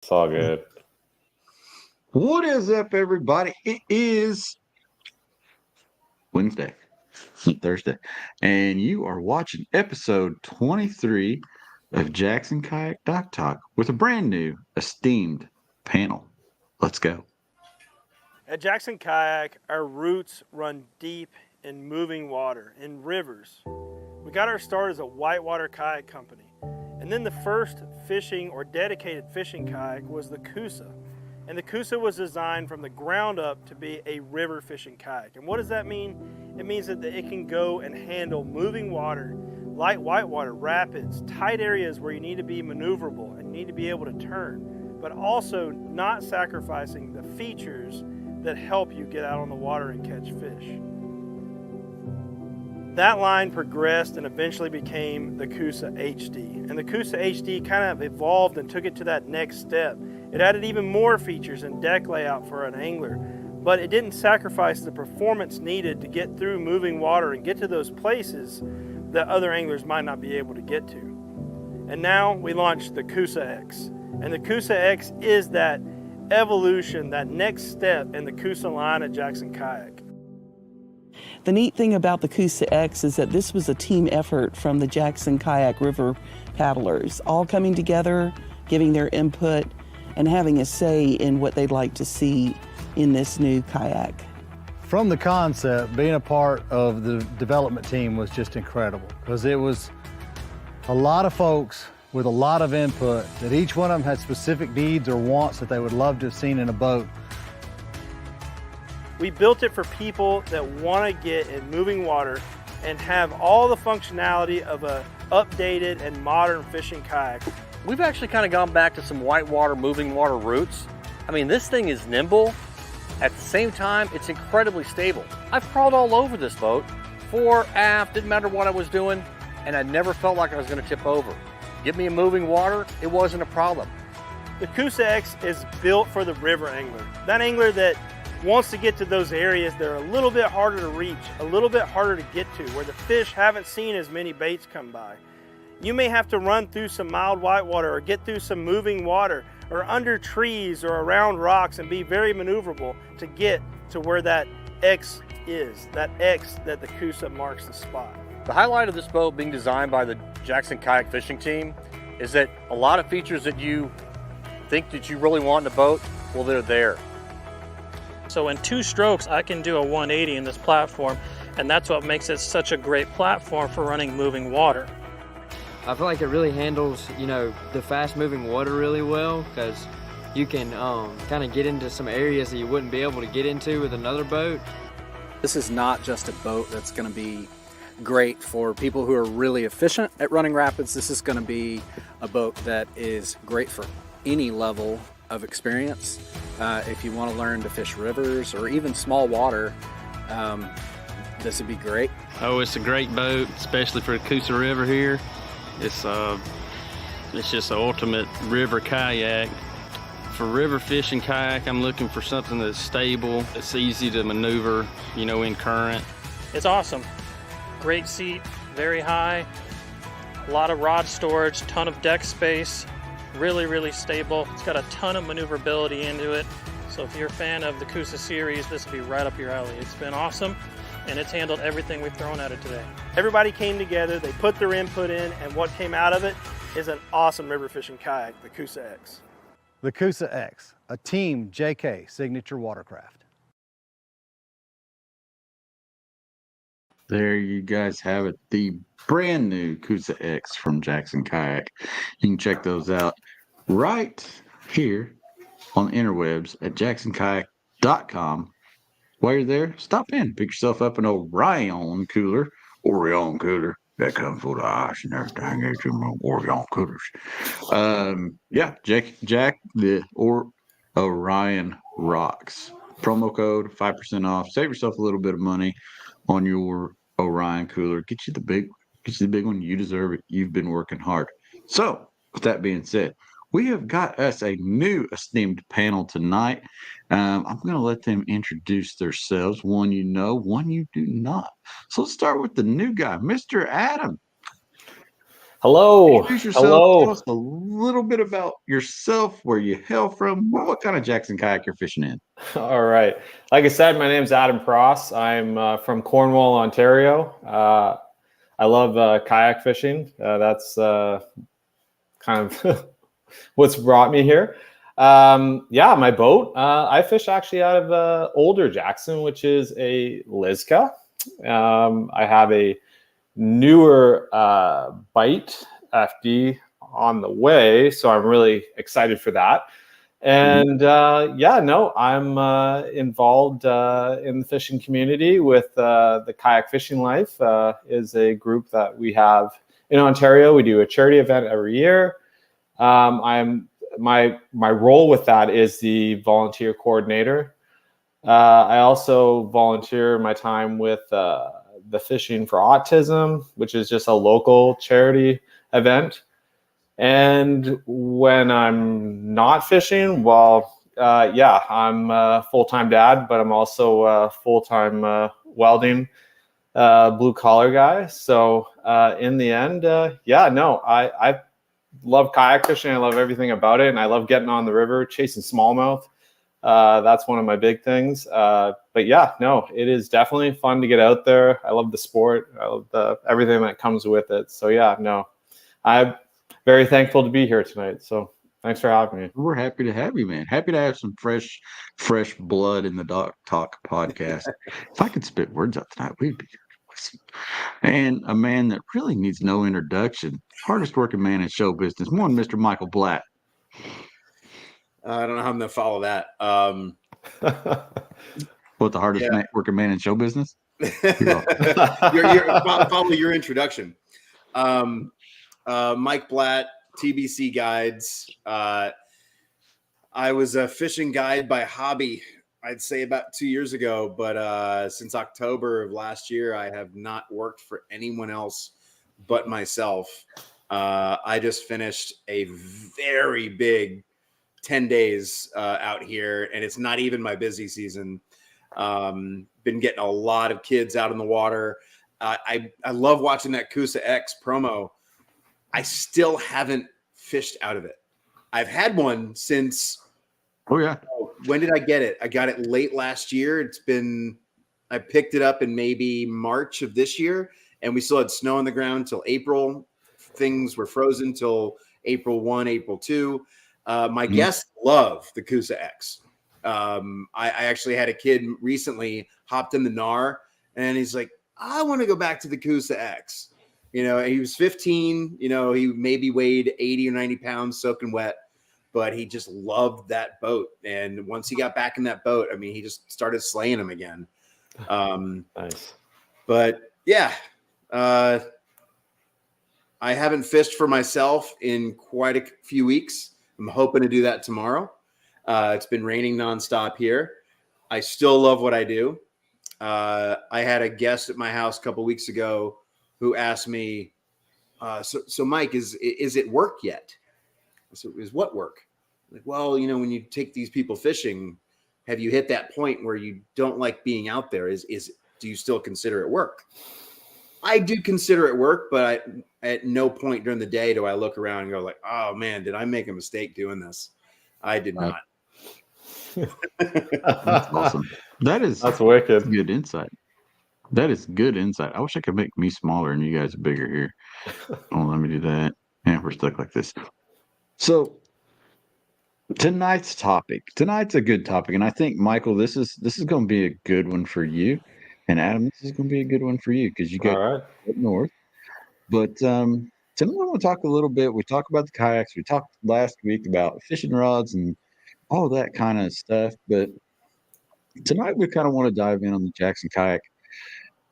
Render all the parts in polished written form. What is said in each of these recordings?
It's all good. What is up, everybody? It is Wednesday, Thursday, and you are watching episode 23 of Jackson Kayak Dock Talk with a brand new, esteemed panel. Let's go. At Jackson Kayak, our roots run deep in moving water, in rivers. We got our start as a whitewater kayak company. And then the first fishing or dedicated fishing kayak was the Coosa. And the Coosa was designed from the ground up to be a river fishing kayak. And what does that mean? It means that it can go and handle moving water, light whitewater, rapids, tight areas where you need to be maneuverable and need to be able to turn, but also not sacrificing the features that help you get out on the water and catch fish. That line progressed and eventually became the Coosa HD. And the Coosa HD kind of evolved and took it to that next step. It added even more features and deck layout for an angler, but it didn't sacrifice the performance needed to get through moving water and get to those places that other anglers might not be able to get to. And now we launched the Coosa X. And the Coosa X is that evolution, that next step in the Coosa line at Jackson Kayak. The neat thing about the Coosa X is that this was a team effort from the Jackson Kayak River paddlers, all coming together, giving their input, and having a say in what they'd like to see in this new kayak. From the concept, being a part of the development team was just incredible, because it was a lot of folks with a lot of input, that each one of them had specific needs or wants that they would love to have seen in a boat. We built it for people that want to get in moving water and have all the functionality of a updated and modern fishing kayak. We've actually kind of gone back to some whitewater, moving water roots. I mean, this thing is nimble. At the same time, it's incredibly stable. I've crawled all over this boat, fore, aft, didn't matter what I was doing, and I never felt like I was going to tip over. Give me a moving water, it wasn't a problem. The Coosa X is built for the river angler. That angler that wants to get to those areas that are a little bit harder to reach, a little bit harder to get to, where the fish haven't seen as many baits come by. You may have to run through some mild whitewater or get through some moving water or under trees or around rocks and be very maneuverable to get to where that X is, that X that the Coosa marks the spot. The highlight of this boat being designed by the Jackson Kayak fishing team is that a lot of features that you think that you really want in a boat, well, they're there. So in 2 strokes, I can do a 180 in this platform, and that's what makes it such a great platform for running moving water. I feel like it really handles, the fast-moving water really well, because you can kind of get into some areas that you wouldn't be able to get into with another boat. This is not just a boat that's going to be great for people who are really efficient at running rapids. This is going to be a boat that is great for any level of experience. If you want to learn to fish rivers or even small water, this would be great. Oh, it's a great boat, especially for the Coosa River here. It's just an ultimate river kayak. For river fishing kayak, I'm looking for something that's stable, that's easy to maneuver, in current. It's awesome. Great seat, very high, a lot of rod storage, ton of deck space, really, really stable. It's got a ton of maneuverability into it. So if you're a fan of the Coosa series, this will be right up your alley. It's been awesome, and it's handled everything we've thrown at it today. Everybody came together, they put their input in, and what came out of it is an awesome river fishing kayak, the Coosa X. The Coosa X, a Team JK signature watercraft. There you guys have it, the brand new Coosa X from Jackson Kayak. You can check those out right here on the interwebs at jacksonkayak.com. While you're there, stop in, pick yourself up an Orion cooler. That comes full of ice and everything. It's in Orion coolers. Jack, the Orion rocks. Promo code 5% off. Save yourself a little bit of money on your Orion cooler. Get you the big one. You deserve it. You've been working hard. So, with that being said, we have got us a new esteemed panel tonight. I'm going to let them introduce themselves. One you know, one you do not. So let's start with the new guy, Mr. Adam. Hello. Introduce yourself. Tell Hello. us a little bit about yourself, where you hail from, what kind of Jackson kayak you're fishing in. All right. Like I said, my name's Adam Frost. I'm from Cornwall, Ontario. I love kayak fishing. That's kind of what's brought me here. Yeah, my boat. I fish actually out of older Jackson, which is a Liska. I have a newer Bite FD on the way, so I'm really excited for that. And yeah, no, I'm involved in the fishing community with the Kayak Fishing Life. Is a group that we have in Ontario. We do a charity event every year. I'm my role with that is the volunteer coordinator. I also volunteer my time with the Fishing for Autism, which is just a local charity event. And when I'm not fishing, well, yeah, I'm a full-time dad, but I'm also a full-time welding blue collar guy. So in the end, yeah, no, I love kayak fishing. I love everything about it. And I love getting on the river, chasing smallmouth. That's one of my big things. But yeah, no, it is definitely fun to get out there. I love the sport. I love everything that comes with it. So yeah, no, I'm very thankful to be here tonight. So thanks for having me. We're happy to have you, man. Happy to have some fresh blood in the Dock Talk podcast. If I could spit words out tonight, we'd be awesome. And a man that really needs no introduction, hardest working man in show business, one Mr. Michael Blatt. I don't know how I'm going to follow that. What, the hardest working man in show business? Follow your introduction. Mike Blatt, TBC Guides. I was a fishing guide by hobby, I'd say about 2 years ago, but since October of last year, I have not worked for anyone else but myself. I just finished a very big 10 days out here, and it's not even my busy season. Been getting a lot of kids out in the water. I love watching that Coosa X promo. I still haven't fished out of it. I've had one since. Oh yeah. When did I get it? I got it late last year. I picked it up in maybe March of this year, and we still had snow on the ground till April. Things were frozen till April 1, April 2. My guests love the Coosa X. I actually had a kid recently hopped in the NAR, and he's like, I want to go back to the Coosa X. You know, he was 15, you know, he maybe weighed 80 or 90 pounds soaking wet, but he just loved that boat. And once he got back in that boat, I mean, he just started slaying them again. Nice. But yeah, I haven't fished for myself in quite a few weeks. I'm hoping to do that tomorrow. It's been raining nonstop here. I still love what I do. I had a guest at my house a couple weeks ago who asked me, so Mike, is it work yet? So is what work? Like, well, you know, when you take these people fishing, have you hit that point where you don't like being out there? Do you still consider it work? I do consider it work, but at no point during the day do I look around and go like, oh man, did I make a mistake doing this? I did not. That's awesome. That's wicked. Good insight. That is good insight. I wish I could make me smaller and you guys are bigger here. Oh, let me do that. And we're stuck like this. So tonight's a good topic. And I think, Michael, this is going to be a good one for you. And Adam, this is going to be a good one for you because you got up north. But tonight I want to talk a little bit. We talked about the kayaks. We talked last week about fishing rods and all that kind of stuff. But tonight we kind of want to dive in on the Jackson Kayak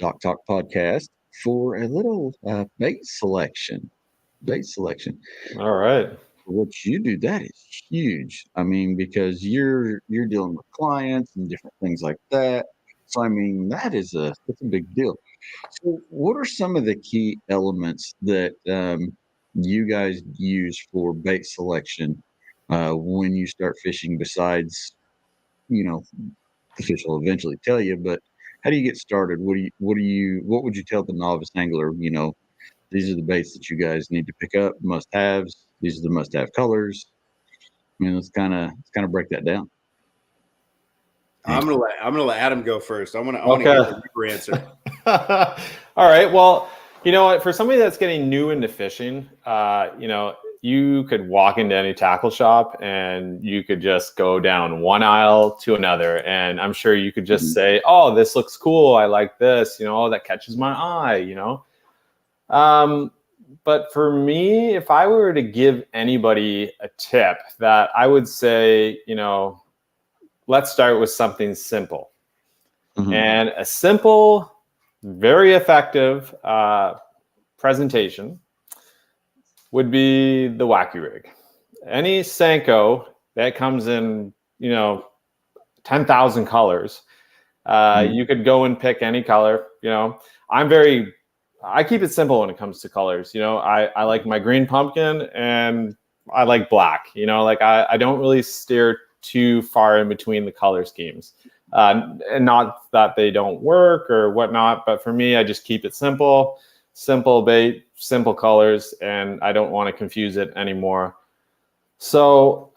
Dock Talk podcast for a little bait selection. All right. What you do, that is huge. I mean, because you're dealing with clients and different things like that. So I mean, that's a big deal. So what are some of the key elements that you guys use for bait selection when you start fishing, besides, you know, the fish will eventually tell you, but how do you get started? What would you tell the novice angler, you know, these are the baits that you guys need to pick up, must-haves. These are the must-have colors. I mean, let's kind of break that down. I'm gonna let Adam go first. I want to Okay. hear the river answer. All right. Well, you know what? For somebody that's getting new into fishing, you know, you could walk into any tackle shop and you could just go down one aisle to another, and I'm sure you could just say, "Oh, this looks cool. I like this." You know, "Oh, that catches my eye." You know. But for me, if I were to give anybody a tip, that I would say, you know, let's start with something simple. And a simple, very effective presentation would be the wacky rig. Any Senko that comes in, you know, 10,000 colors, you could go and pick any color. You know, I keep it simple when it comes to colors. You know, I like my green pumpkin and I like black. You know, like I don't really steer too far in between the color schemes. And not that they don't work or whatnot, but for me, I just keep it simple bait, simple colors, and I don't want to confuse it anymore. So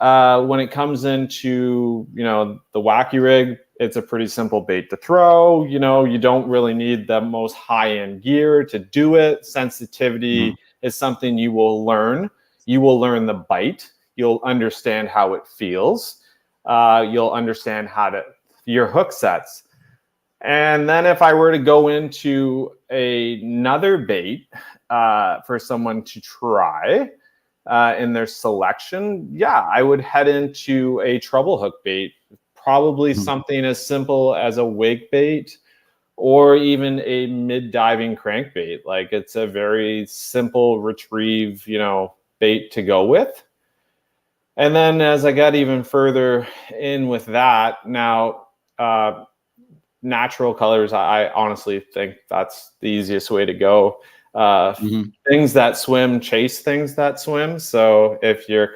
when it comes into, you know, the wacky rig, it's a pretty simple bait to throw. You know, you don't really need the most high-end gear to do it. Sensitivity is something you will learn. You will learn the bite. You'll understand how it feels. You'll understand how your hook sets. And then if I were to go into another bait for someone to try in their selection, yeah, I would head into a treble hook bait. Probably something as simple as a wake bait or even a mid-diving crankbait. Like, it's a very simple retrieve, you know, bait to go with. And then as I got even further in with that, now natural colors, I honestly think that's the easiest way to go. Things that swim chase things that swim. So if you're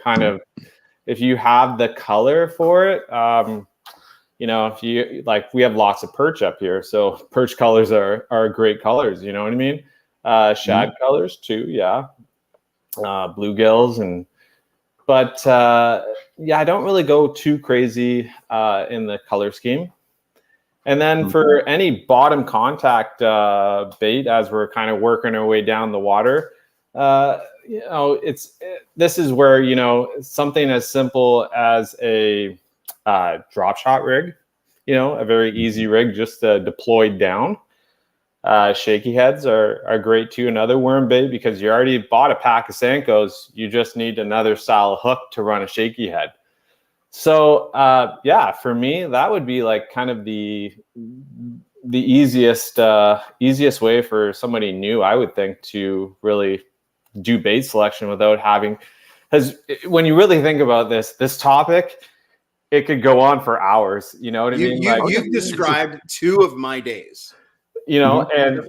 if you have the color for it, you know, if you like, we have lots of perch up here, so perch colors are great colors. You know what I mean? Shad colors too, yeah. Bluegills but yeah, I don't really go too crazy in the color scheme. And then for any bottom contact bait, as we're kind of working our way down the water, you know, this is where, you know, something as simple as a drop shot rig, you know, a very easy rig just deployed down. Shaky heads are great too. Another worm bait, because you already bought a pack of Senkos. You just need another style hook to run a shaky head. So yeah, for me, that would be like kind of the easiest way for somebody new, I would think, to really do bait selection without having, because when you really think about this topic, it could go on for hours. You know what I mean? You've described 2 of my days. You know, and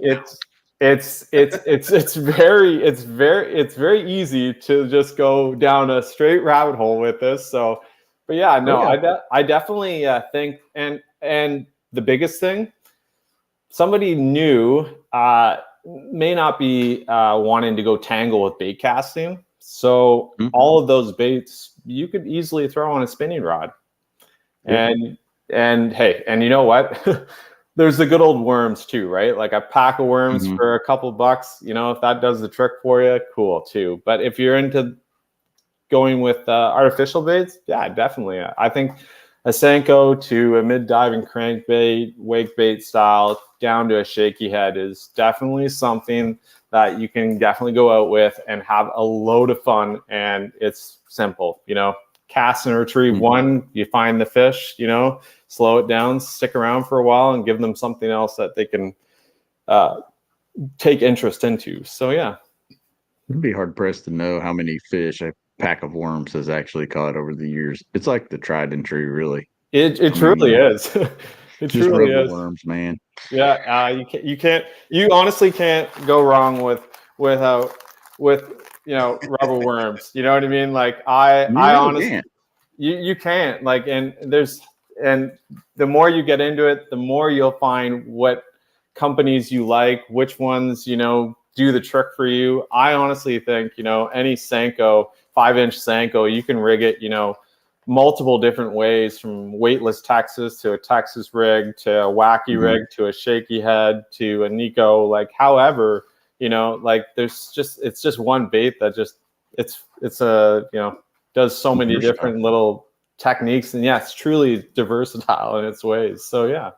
it's very easy to just go down a straight rabbit hole with this. So, but yeah, no, I definitely think, and the biggest thing, somebody new may not be wanting to go tangle with bait casting. So all of those baits you could easily throw on a spinning rod. And hey, and you know what? There's the good old worms too, right? Like a pack of worms for a couple bucks, you know, if that does the trick for you, cool too. But if you're into going with artificial baits, yeah, definitely. I think a Senko to a mid-diving crankbait, wake bait style, down to a shaky head is definitely something that you can definitely go out with and have a load of fun. And it's simple, you know, cast and retrieve one, you find the fish, you know, slow it down, stick around for a while, and give them something else that they can take interest into. So yeah, it'd be hard pressed to know how many fish a pack of worms has actually caught over the years. It's like the tried and true, really. It truly is. It just truly rubber is. worms, man. Yeah, you honestly can't go wrong with you know, rubber worms. You know what I mean? Like I honestly can't. You can't, like, and the more you get into it, the more you'll find what companies you like, which ones, you know, do the trick for you. I honestly think, any Senko, 5-inch Senko, you can rig it, multiple different ways, from weightless Texas to a Texas rig to a wacky rig to a shaky head to a Nico, like however, like it's just one bait that just, it's does so many different little techniques, and it's truly versatile in its ways. So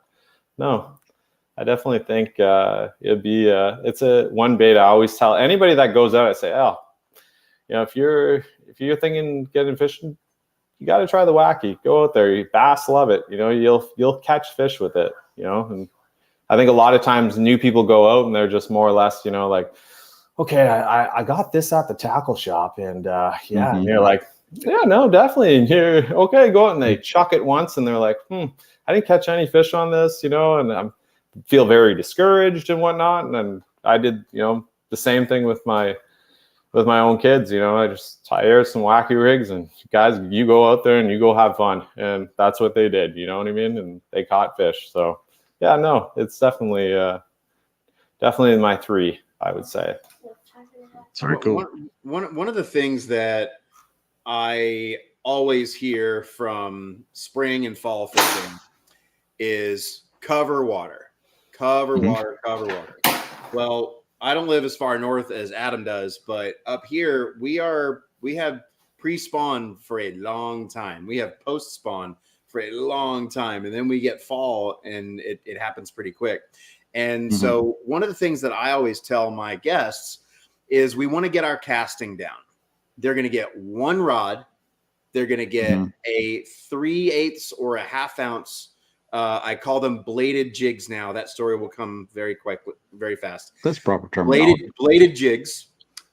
I definitely think it'd be it's a one bait. I always tell anybody that goes out, I say, if you're thinking getting fishing, you got to try the wacky. Go out there. Bass love it. You'll catch fish with it. And I think a lot of times new people go out and they're just more or less, like, okay, I got this at the tackle shop, and and you're like, yeah, no, definitely. And you're okay, go out, and they chuck it once, and they're like, I didn't catch any fish on this, and I feel very discouraged and whatnot. And then I did, the same thing with my own kids. I just hire some wacky rigs, and guys, you go out there and you go have fun, and that's what they did. You know what I mean? And they caught fish. So it's definitely my 3, I would say. Very cool. One of the things that I always hear from spring and fall fishing is cover water. Well, I don't live as far north as Adam does, but up here we have pre-spawn for a long time. We have post-spawn for a long time, and then we get fall, and it happens pretty quick. And so one of the things that I always tell my guests is we want to get our casting down. They're going to get one rod. They're going to get a 3/8 or a 1/2 ounce. I call them bladed jigs now. That story will come very quick, very fast. That's proper terminology. Bladed jigs.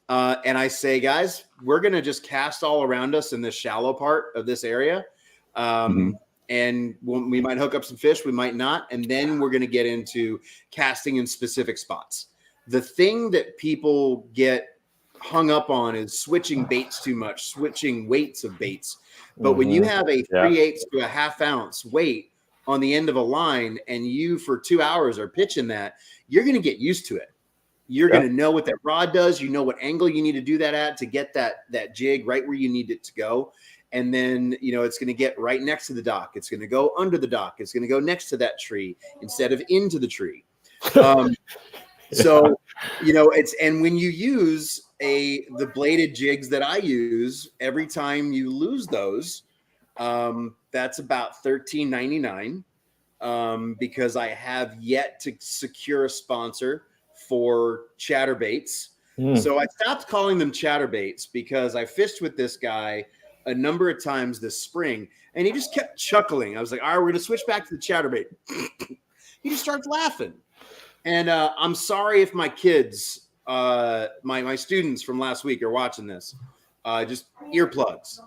And I say, guys, we're going to just cast all around us in this shallow part of this area. And we might hook up some fish. We might not. And then we're going to get into casting in specific spots. The thing that people get hung up on is switching baits too much, switching weights of baits. But when you have a 3/8 to a 1/2 ounce weight on the end of a line, and you for 2 hours are pitching that, you're going to get used to it. You're going to know what that rod does. You know what angle you need to do that at to get that jig right where you need it to go. And then, it's going to get right next to the dock. It's going to go under the dock. It's going to go next to that tree instead of into the tree. So, and when you use the bladed jigs that I use, every time you lose those, that's about $13.99, because I have yet to secure a sponsor for chatterbaits. So I stopped calling them chatterbaits because I fished with this guy a number of times this spring, and he just kept chuckling. I was like, all right, we're going to switch back to the chatterbait. He just starts laughing. And I'm sorry if my kids, my students from last week are watching this, just earplugs.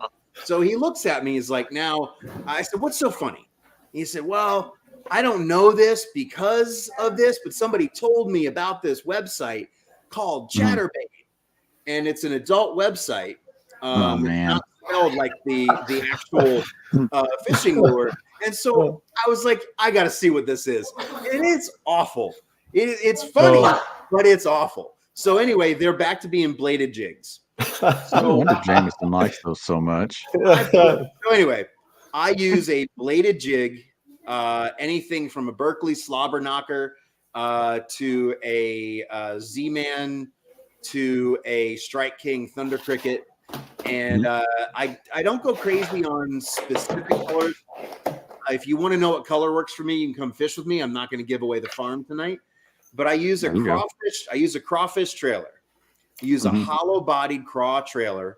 So he looks at me. He's like, now, I said, what's so funny? He said, well, I don't know this because of this, but somebody told me about this website called Chatterbait, and it's an adult website. Oh, man. Not spelled like the actual fishing lure. And so I was like, I got to see what this is. And it's awful. It's funny, but it's awful. So anyway, they're back to being bladed jigs. No wonder Jameson likes those so much. So anyway, I use a bladed jig, anything from a Berkeley slobber knocker to a Z-Man to a Strike King Thunder Cricket. And I don't go crazy on specific colors. If you want to know what color works for me, you can come fish with me. I'm not going to give away the farm tonight. But I use a crawfish. I use a crawfish trailer. I use a hollow-bodied craw trailer.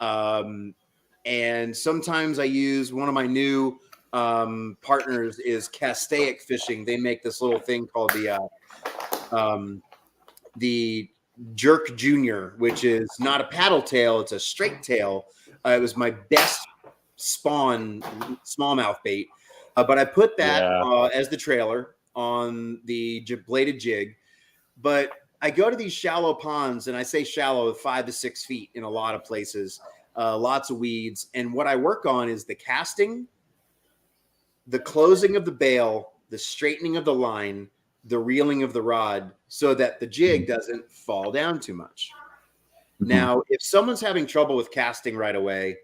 And sometimes I use one of my new partners is Castaic Fishing. They make this little thing called the Jerk Junior, which is not a paddle tail, it's a straight tail. It was my best spawn smallmouth bait, but I put that as the trailer on the bladed jig. But I go to these shallow ponds, and I say shallow, 5 to 6 feet in a lot of places, lots of weeds. And what I work on is the casting, the closing of the bail, the straightening of the line, the reeling of the rod so that the jig doesn't fall down too much. Now, if someone's having trouble with casting right away,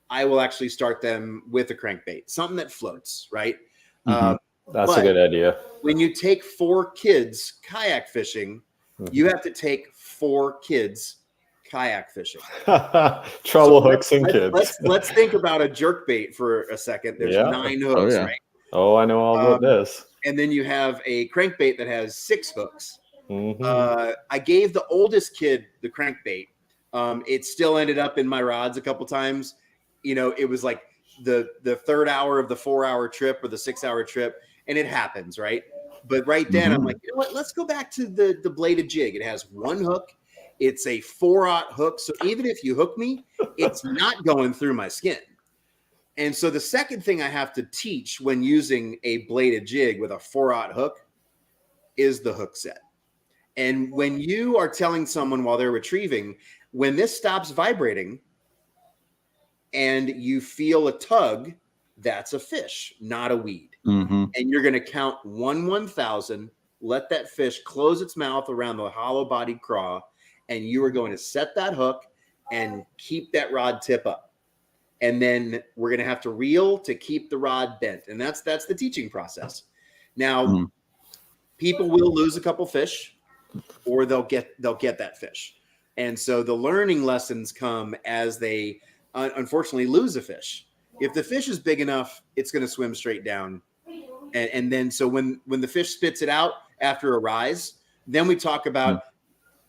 I will actually start them with a crankbait, something that floats, right? That's a good idea. When you take 4 kids kayak fishing, you have to take 4 kids kayak fishing. Trouble hooksing kids. Let's think about a jerkbait for a second. There's 9 hooks, right? Oh, I know all about this. And then you have a crankbait that has 6 hooks. I gave the oldest kid the crankbait. It still ended up in my rods a couple times. It was like the 3rd hour of the 4-hour trip or the 6-hour trip, and it happens, right? But right then I'm like, you know what? Let's go back to the bladed jig. It has 1 hook. It's a 4/0 hook. So even if you hook me, it's not going through my skin. And so the second thing I have to teach when using a bladed jig with a 4/0 hook is the hook set. And when you are telling someone while they're retrieving, when this stops vibrating and you feel a tug, that's a fish, not a weed. And you're going to count 1/1000, let that fish close its mouth around the hollow-bodied craw, and you are going to set that hook and keep that rod tip up. And then we're going to have to reel to keep the rod bent. And that's the teaching process. Now, people will lose a couple fish, or they'll get that fish. And so the learning lessons come as they unfortunately lose a fish. If the fish is big enough, it's going to swim straight down. And then so when the fish spits it out after a rise, then we talk about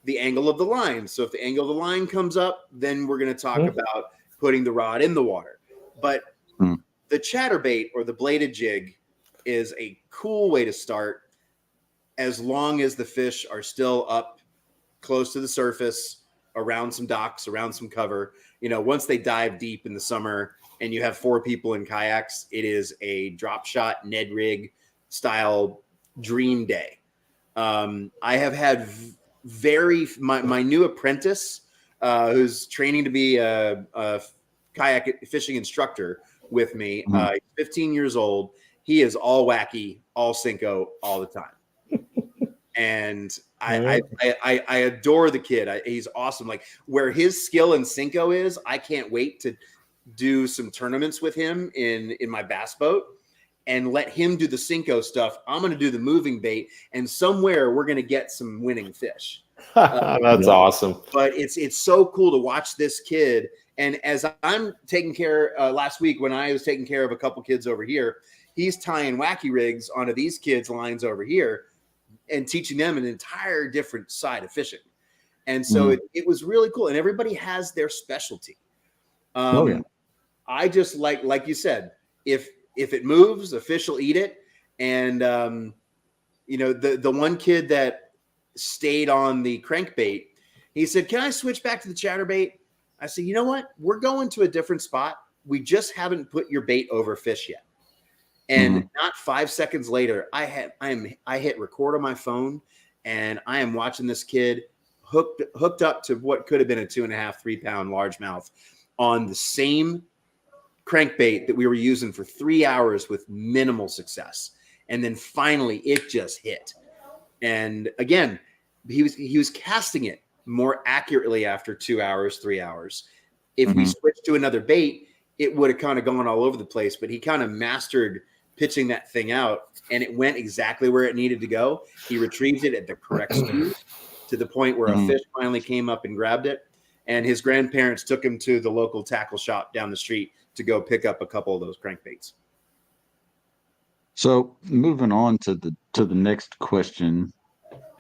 the angle of the line. So if the angle of the line comes up, then we're going to talk about putting the rod in the water. But the chatterbait or the bladed jig is a cool way to start, as long as the fish are still up close to the surface, around some docks, around some cover. Once they dive deep in the summer and you have 4 people in kayaks, it is a drop shot Ned rig style dream day. I have had my new apprentice who's training to be a kayak fishing instructor with me. He's 15 years old. He is all wacky, all Cinco all the time. And I adore the kid. He's awesome. Like where his skill in Cinco is, I can't wait to do some tournaments with him in my bass boat and let him do the Cinco stuff. I'm going to do the moving bait, and somewhere we're going to get some winning fish. That's awesome. But it's so cool to watch this kid. And as I'm taking care last week, when I was taking care of a couple kids over here, he's tying wacky rigs onto these kids' lines over here and teaching them an entire different side of fishing. And so it was really cool. And everybody has their specialty. I just like you said, if it moves, a fish will eat it. And, the one kid that stayed on the crankbait, he said, "Can I switch back to the chatterbait?" I said, "You know what? We're going to a different spot. We just haven't put your bait over fish yet." And not 5 seconds later, I hit record on my phone, and I am watching this kid hooked up to what could have been a 2.5-3 pound largemouth on the same crankbait that we were using for 3 hours with minimal success. And then finally it just hit. And again, he was casting it more accurately after 2 hours, 3 hours. If we switched to another bait, it would have kind of gone all over the place, but he kind of mastered pitching that thing out, and it went exactly where it needed to go. He retrieved it at the correct speed to the point where a fish finally came up and grabbed it. And his grandparents took him to the local tackle shop down the street to go pick up a couple of those crankbaits. So moving on to the next question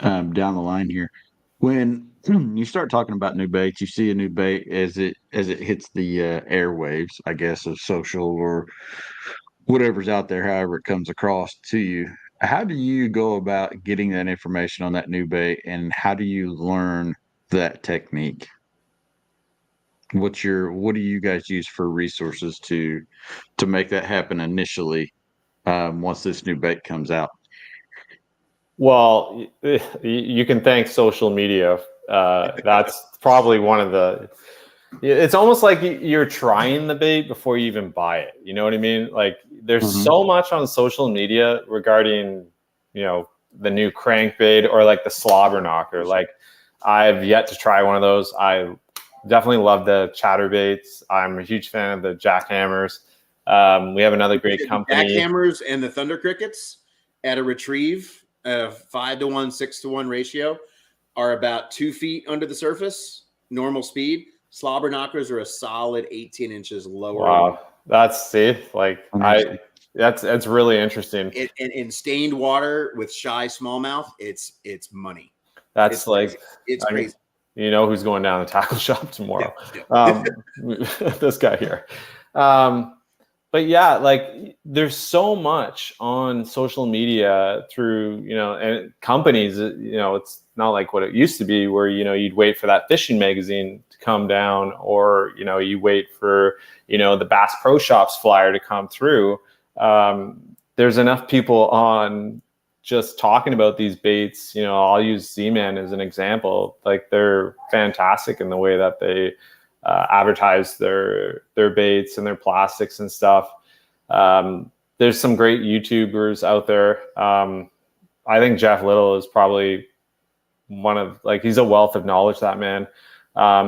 down the line here. When you start talking about new baits, you see a new bait as it hits the airwaves, I guess, of social or whatever's out there, however it comes across to you. How do you go about getting that information on that new bait, and how do you learn that technique? What do you guys use for resources to make that happen initially once this new bait comes out? Well, you can thank social media. That's probably one of the. It's almost like you're trying the bait before you even buy it. You know what I mean? Like there's so much on social media regarding, the new crankbait or like the slobber knocker. Like I've yet to try one of those. I definitely love the chatterbaits. I'm a huge fan of the jackhammers. We have another great company. Jackhammers and the Thunder Crickets at a retrieve, 5-to-1, 6-to-1 ratio, are about 2 feet under the surface, normal speed. Slobber knockers are a solid 18 inches lower. Wow, that's that's really interesting. In stained water with shy smallmouth, it's money. That's it's crazy. You know who's going down the tackle shop tomorrow? Yeah. This guy here. But yeah, like there's so much on social media through, and companies, it's not like what it used to be where, you'd wait for that fishing magazine to come down, or, you wait for, the Bass Pro Shops flyer to come through. There's enough people on just talking about these baits. I'll use Z-Man as an example. Like they're fantastic in the way that they advertise their baits and their plastics and stuff. There's some great YouTubers out there. I think Jeff Little is probably he's a wealth of knowledge, that man.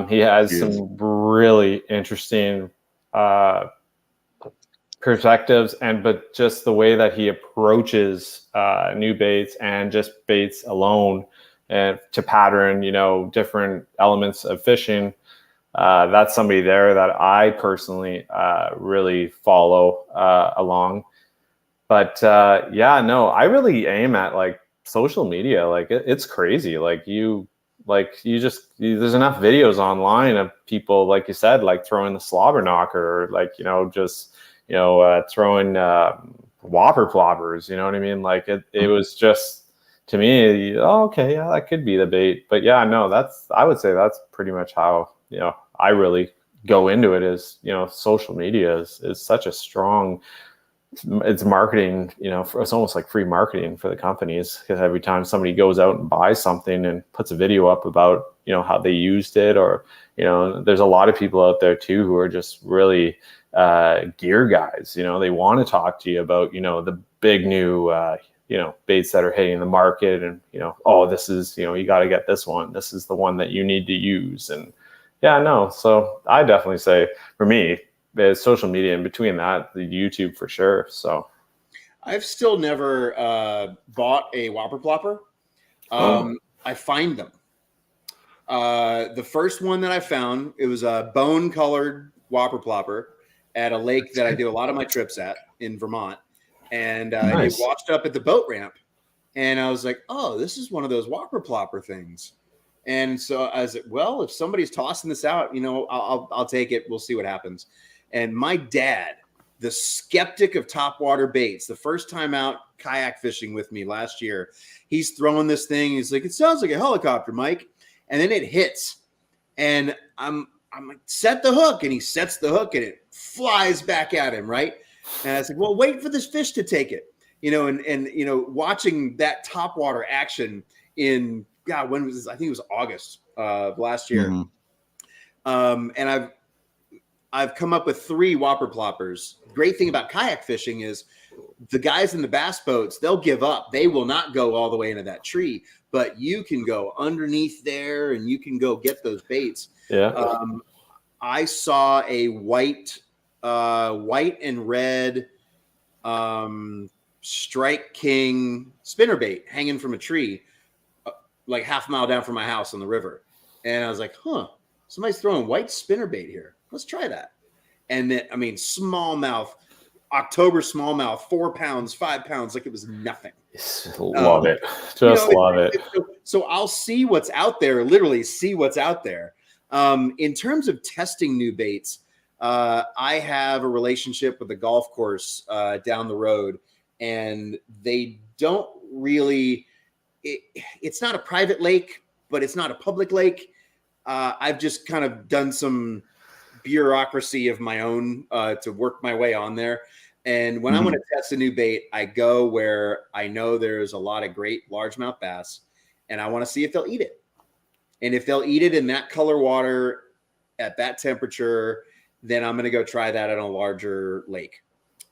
He has some really interesting perspectives, but just the way that he approaches new baits and just baits alone and to pattern, different elements of fishing. That's somebody there that I personally really follow along. But I really aim at like social media. Like it's crazy. There's enough videos online of people, like you said, like throwing the slobber knocker, or like, throwing whopper ploppers, you know what I mean? Like it was just, to me, okay, yeah, that could be the bait. But yeah, no, I would say that's pretty much how, I really go into it. Is, social media is such a strong, it's marketing, it's almost like free marketing for the companies, because every time somebody goes out and buys something and puts a video up about, how they used it, or, there's a lot of people out there too who are just really gear guys. They want to talk to you about, the big new, baits that are hitting the market, and, this is, you got to get this one. This is the one that you need to use. And yeah, no. So I definitely say for me, there's social media, in between that, the YouTube for sure. So I've still never bought a whopper plopper. I find them. The first one that I found, it was a bone colored whopper plopper at a lake that I do a lot of my trips at in Vermont. And Nice. it washed up at the boat ramp. And I was like, oh, this is one of those whopper plopper things. And so I was like, well, if somebody's tossing this out, I'll take it. We'll see what happens. And my dad, the skeptic of topwater baits, the first time out kayak fishing with me last year, he's throwing this thing. He's like, it sounds like a helicopter, Mike. And then it hits. And I'm like, set the hook. And he sets the hook and it flies back at him, right? And I was like, well, wait for this fish to take it. And watching that topwater action in, God, when was this? I think it was August of last year. Mm-hmm. And I've come up with 3 whopper ploppers. Great thing about kayak fishing is the guys in the bass boats, they'll give up. They will not go all the way into that tree, but you can go underneath there and you can go get those baits. Yeah. I saw a white and red Strike King spinnerbait hanging from a tree, like half a mile down from my house on the river. And I was like, somebody's throwing white spinnerbait here. Let's try that. And then, smallmouth, October smallmouth, 4 pounds, 5 pounds, like it was nothing. Love it. Just love it. So I'll see what's out there, literally see what's out there. In terms of testing new baits, I have a relationship with a golf course down the road, and they don't really, it's not a private lake, but it's not a public lake. I've just kind of done some bureaucracy of my own to work my way on there. And when I want to test a new bait, I go where I know there's a lot of great largemouth bass, and I want to see if they'll eat it. And if they'll eat it in that color water at that temperature, then I'm going to go try that on a larger lake.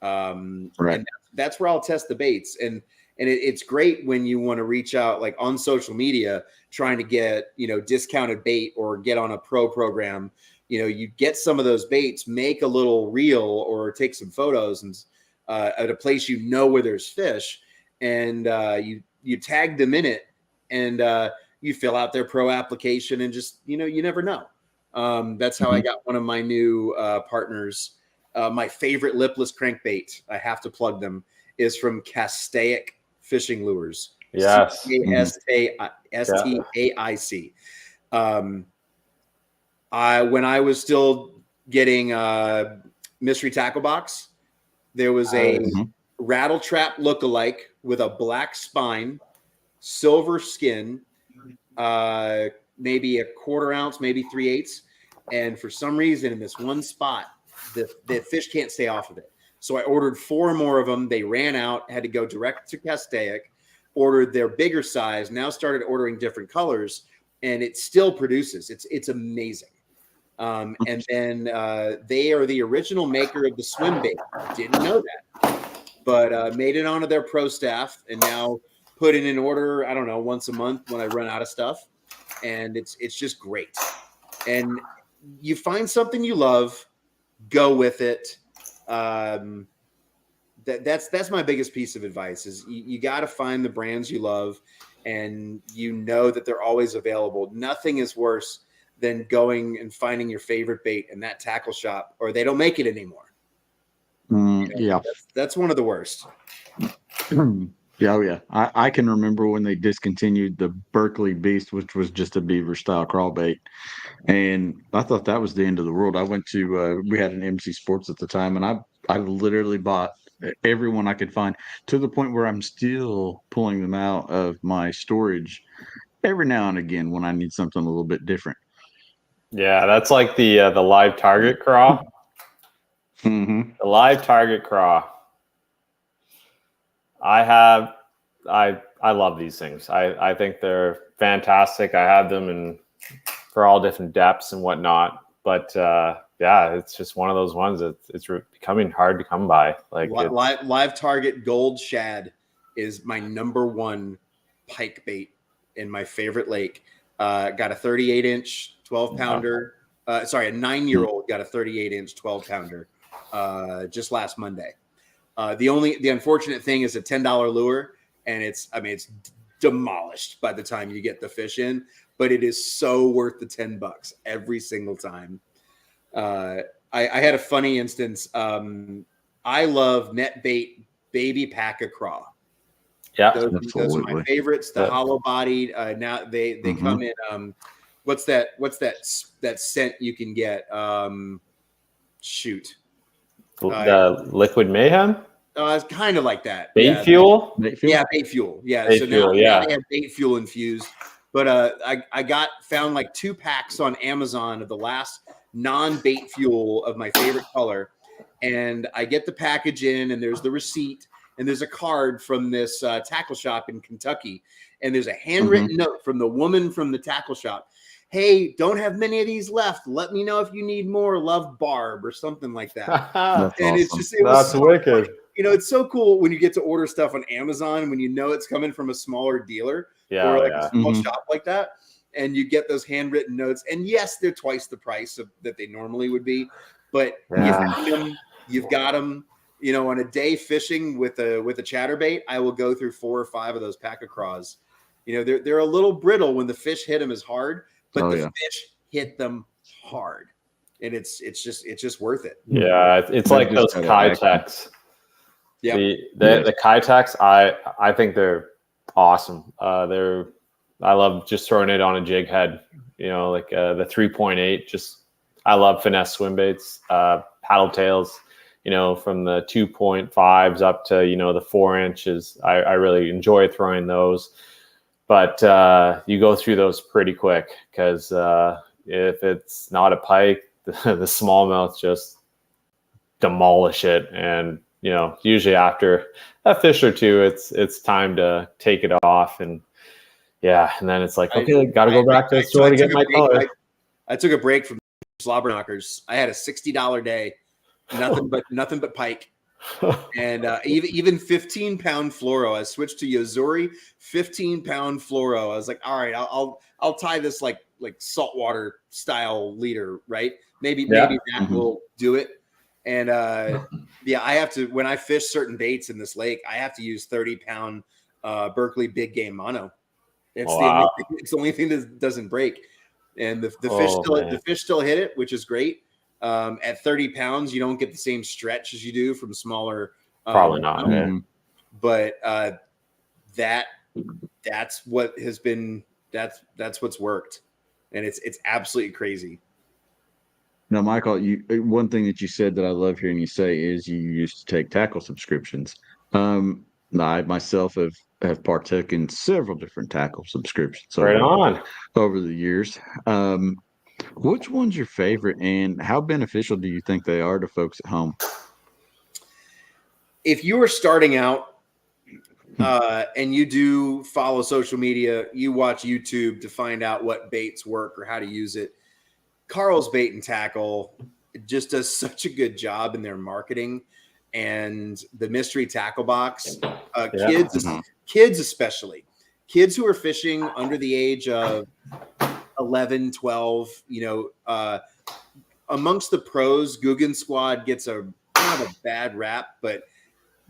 Right. And that's where I'll test the baits. And And it's great when you want to reach out like on social media, trying to get, discounted bait or get on a pro program. You get some of those baits, make a little reel or take some photos and at a place where there's fish, and you tag them in it, and you fill out their pro application, and just you never know. That's how I got one of my new partners. My favorite lipless crankbait, I have to plug them, is from Castaic Fishing Lures. Yes. Castaic. When I was still getting Mystery Tackle Box, there was a rattle trap lookalike with a black spine, silver skin, maybe a 1/4 ounce, maybe 3/8. And for some reason, in this one spot, the fish can't stay off of it. So I ordered 4 more of them. They ran out, had to go direct to Castaic, ordered their bigger size, now started ordering different colors, and it still produces. It's amazing. And then they are the original maker of the swim bait. Didn't know that, but made it onto their pro staff, and now put it in order, I don't know, once a month when I run out of stuff. And it's just great. And you find something you love, go with it. That's my biggest piece of advice is you got to find the brands you love, and that they're always available. Nothing is worse than going and finding your favorite bait in that tackle shop, or they don't make it anymore. Yeah. That's one of the worst. Yeah, oh yeah. I can remember when they discontinued the Berkeley Beast, which was just a beaver style crawbait, and I thought that was the end of the world. I went to we had an MC Sports at the time, and I literally bought everyone I could find, to the point where I'm still pulling them out of my storage every now and again when I need something a little bit different. Yeah, that's like the live target craw. The live target craw. I love these things. I think they're fantastic. I have them for all different depths and whatnot. But yeah, it's just one of those ones that it's becoming hard to come by. Like live target gold shad is my #1 pike bait in my favorite lake. Got a 38-inch 12-pounder. A 9-year-old got a 38-inch 12-pounder just last Monday. The unfortunate thing is a $10 lure, and it's demolished by the time you get the fish in, but it is so worth the $10 every single time. I had a funny instance. I love net bait baby pack craw. Yeah, those are my favorites. The hollow bodied. Now they come in. What's that scent you can get? The Liquid Mayhem. It's kind of like that. Bait fuel? Yeah, bait fuel. Yeah. Bait fuel, now they have bait fuel infused. But I found like 2 packs on Amazon of the last non-bait fuel of my favorite color. And I get the package in, and there's the receipt, and there's a card from this tackle shop in Kentucky. And there's a handwritten note from the woman from the tackle shop. Hey, don't have many of these left. Let me know if you need more. Love, Barb, or something like that. And awesome. That's wicked. It's so cool when you get to order stuff on Amazon when it's coming from a smaller dealer or like a small shop like that, and you get those handwritten notes. And yes, they're twice the price that they normally would be, but you've got them. On a day fishing with a chatterbait, I will go through 4 or 5 of those pack of craws. They're a little brittle when the fish hit them as hard, but fish hit them hard, and it's just worth it. Yeah, it's like those Kitex. Yeah, the Kitex, I think they're awesome. I love just throwing it on a jig head. Like the 3.8. Just I love finesse swim baits, paddle tails. From the 2.5s up to the 4 inches. I really enjoy throwing those. But you go through those pretty quick because if it's not a pike, the smallmouth just demolish it. And, usually after a fish or 2, it's time to take it off. And and then it's like, okay, got to go back to the store to get my color. I took a break from slobber knockers. I had a $60 day, nothing but pike. And even 15-pound fluoro. I switched to Yozuri 15-pound fluoro. I was like, all right, I'll tie this like saltwater style leader, right? Maybe that will do it. And yeah, I have to, when I fish certain baits in this lake, I have to use 30-pound Berkeley big game mono. It's the only thing that doesn't break. And the fish still hit it, which is great. At 30 pounds, you don't get the same stretch as you do from smaller. Probably not. But that's what has been, that's what's worked. And it's absolutely crazy. Now, Michael, one thing that you said that I love hearing you say is you used to take tackle subscriptions. I myself have partook in several different tackle subscriptions over the years. Which one's your favorite, and how beneficial do you think they are to folks at home? If you are starting out and you do follow social media, you watch YouTube to find out what baits work or how to use it, Carl's Bait and Tackle just does such a good job in their marketing, and the mystery tackle box. Kids especially, kids who are fishing under the age of 11, 12, amongst the pros, Guggen Squad gets a kind of a bad rap, but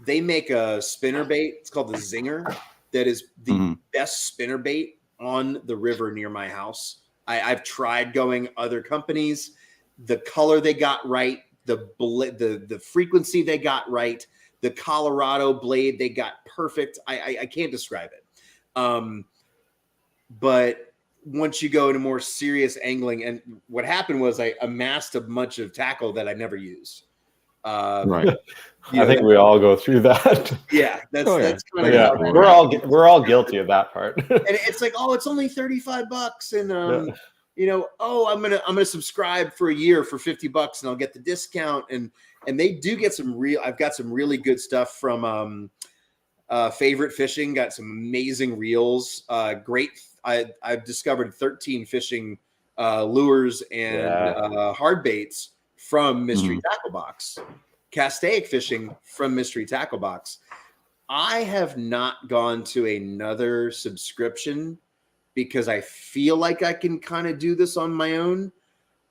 they make a spinner bait. It's called the Zinger. That is the best spinner bait on the river near my house. I've tried going other companies. The color they got right, the frequency they got right, the Colorado blade they got perfect. I can't describe it. But once you go into more serious angling, and what happened was I amassed a bunch of tackle that I never used. Right. I think we all go through that. Yeah, that's kind of we're all guilty of that part. And it's like, oh, it's only $35, and I'm gonna subscribe for a year for $50, and I'll get the discount. And they do get I've got some really good stuff from Favorite Fishing. Got some amazing reels. Great. I've discovered 13 fishing lures and hard baits from Mystery Tackle Box. Castaic Fishing from Mystery Tackle Box. I have not gone to another subscription because I feel like I can kind of do this on my own.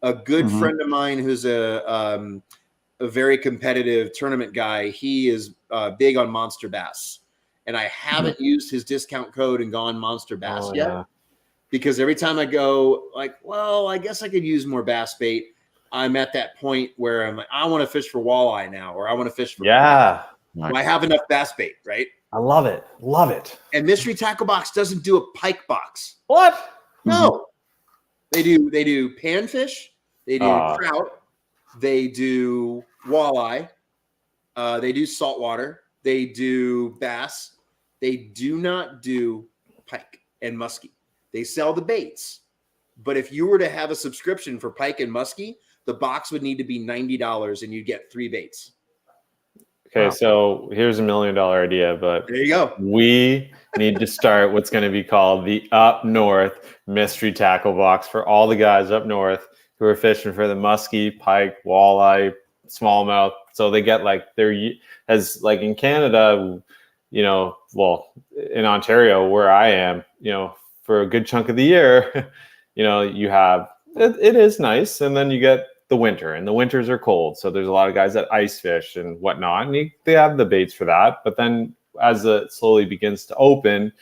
A good friend of mine who's a very competitive tournament guy, he is big on monster bass. And I haven't used his discount code and gone monster bass yet. Because every time I go, like, well, I guess I could use more bass bait, I'm at that point where I'm like, I want to fish for walleye now, or I want to fish for I have enough bass bait, right? I love it. Love it. And Mystery Tackle Box doesn't do a pike box. What? No. They do panfish, they do trout, they do walleye, they do saltwater, they do bass. They do not do pike and muskie. They sell the baits. But if you were to have a subscription for pike and muskie, the box would need to be $90 and you'd get 3 baits. Okay, so here's $1 million idea, but there you go. We need to start what's going to be called the Up North Mystery Tackle Box for all the guys up north who are fishing for the muskie, pike, walleye, smallmouth. So they get like as like in Canada, well, in Ontario where I am, for a good chunk of the year, you have it is nice, and then you get the winter, and the winters are cold, so there's a lot of guys that ice fish and whatnot, and they have the baits for that. But then as it slowly begins to open,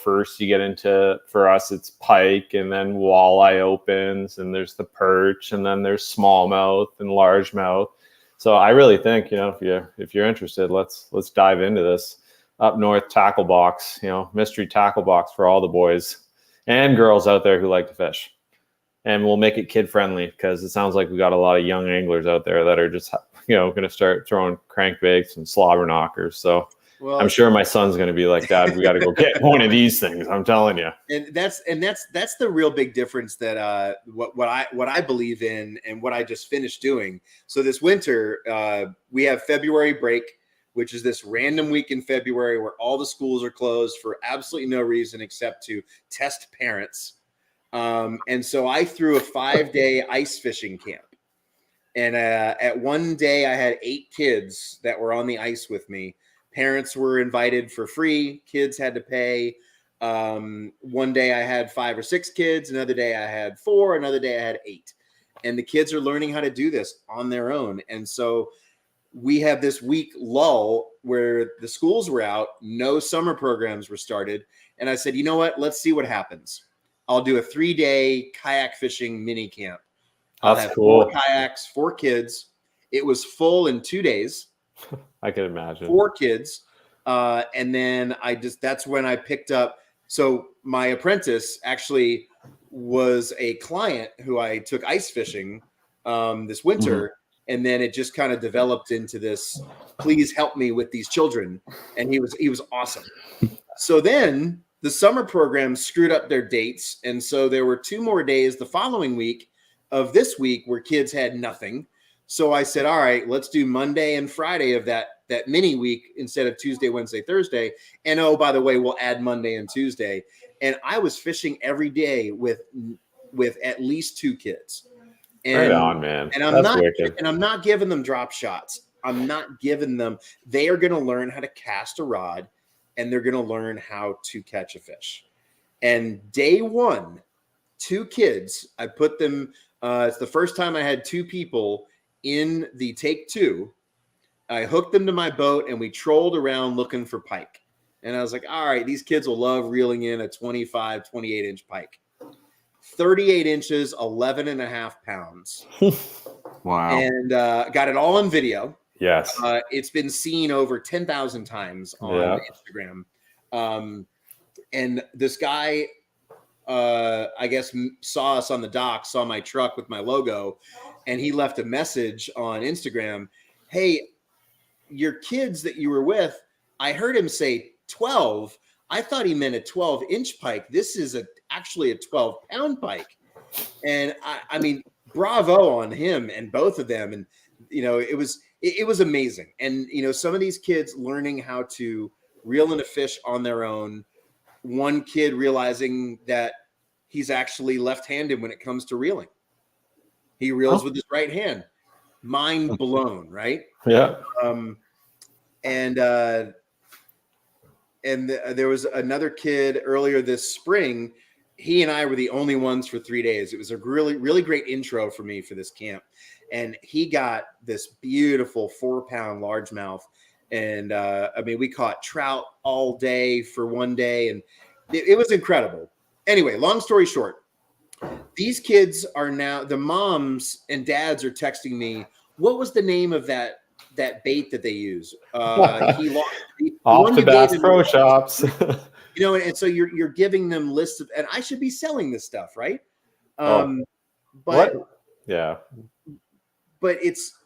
first you get into, for us it's pike, and then walleye opens, and there's the perch, and then there's smallmouth and largemouth. So I really think if you're interested, let's dive into this Up North tackle box, mystery tackle box for all the boys and girls out there who like to fish. And we'll make it kid friendly, because it sounds like we got a lot of young anglers out there that are just, going to start throwing crankbaits and slobber knockers. So I'm sure my son's going to be like, Dad, we got to go get one of these things. I'm telling you. And that's the real big difference that what I believe in and what I just finished doing. So this winter, we have February break, which is this random week in February where all the schools are closed for absolutely no reason except to test parents. And so I threw a 5-day ice fishing camp. And at one day, I had 8 kids that were on the ice with me. Parents were invited for free. Kids had to pay. One day I had 5 or 6 kids. Another day I had 4. Another day I had 8. And the kids are learning how to do this on their own. And so we have this week lull where the schools were out. No summer programs were started. And I said, you know what? Let's see what happens. I'll do a 3-day kayak fishing mini camp. I'll have cool. 4 kayaks, 4 kids. It was full in 2 days. I can imagine. 4 kids. And then that's when I picked up. So my apprentice actually was a client who I took ice fishing this winter. Mm-hmm. And then it just kind of developed into this, please help me with these children. And he was awesome. So then the summer program screwed up their dates. And so there were 2 more days the following week of this week where kids had nothing. So I said, all right, let's do Monday and Friday of that mini week instead of Tuesday, Wednesday, Thursday. And oh, by the way, we'll add Monday and Tuesday. And I was fishing every day with at least 2 kids. And, right on, man. And I'm not giving them drop shots. I'm not giving them. They are going to learn how to cast a rod, and they're going to learn how to catch a fish. And day 1, 2 kids. I put them. It's the first time I had 2 people in the take 2. I hooked them to my boat, and we trolled around looking for pike. And I was like, all right, these kids will love reeling in a 25, 28-inch pike. 38 inches, 11 and a half pounds. Wow. And got it all on video. Yes. It's been seen over 10,000 times on Instagram. And this guy, I guess, saw us on the dock, saw my truck with my logo, and he left a message on Instagram. Hey, your kids that you were with, I heard him say 12. I thought he meant a 12-inch pike. This is actually a 12-pound pike. And I mean, bravo on him and both of them. And, you know, it was amazing. And, you know, some of these kids learning how to reel in a fish on their own. One kid realizing that he's actually left-handed when it comes to reeling. He reels with his right hand. Mind blown, right? Yeah. And there was another kid earlier this spring. He and I were the only ones for 3 days. It was a really, really great intro for me for this camp. And he got this beautiful 4-pound largemouth. And I mean, we caught trout all day for one day. And it was incredible. Anyway, long story short, these kids are now, the moms and dads are texting me, what was the name of that bait that they use? He lost off the Bass Pro Shops. You know, and so you're giving them lists of, and I should be selling this stuff, right? But yeah, but it's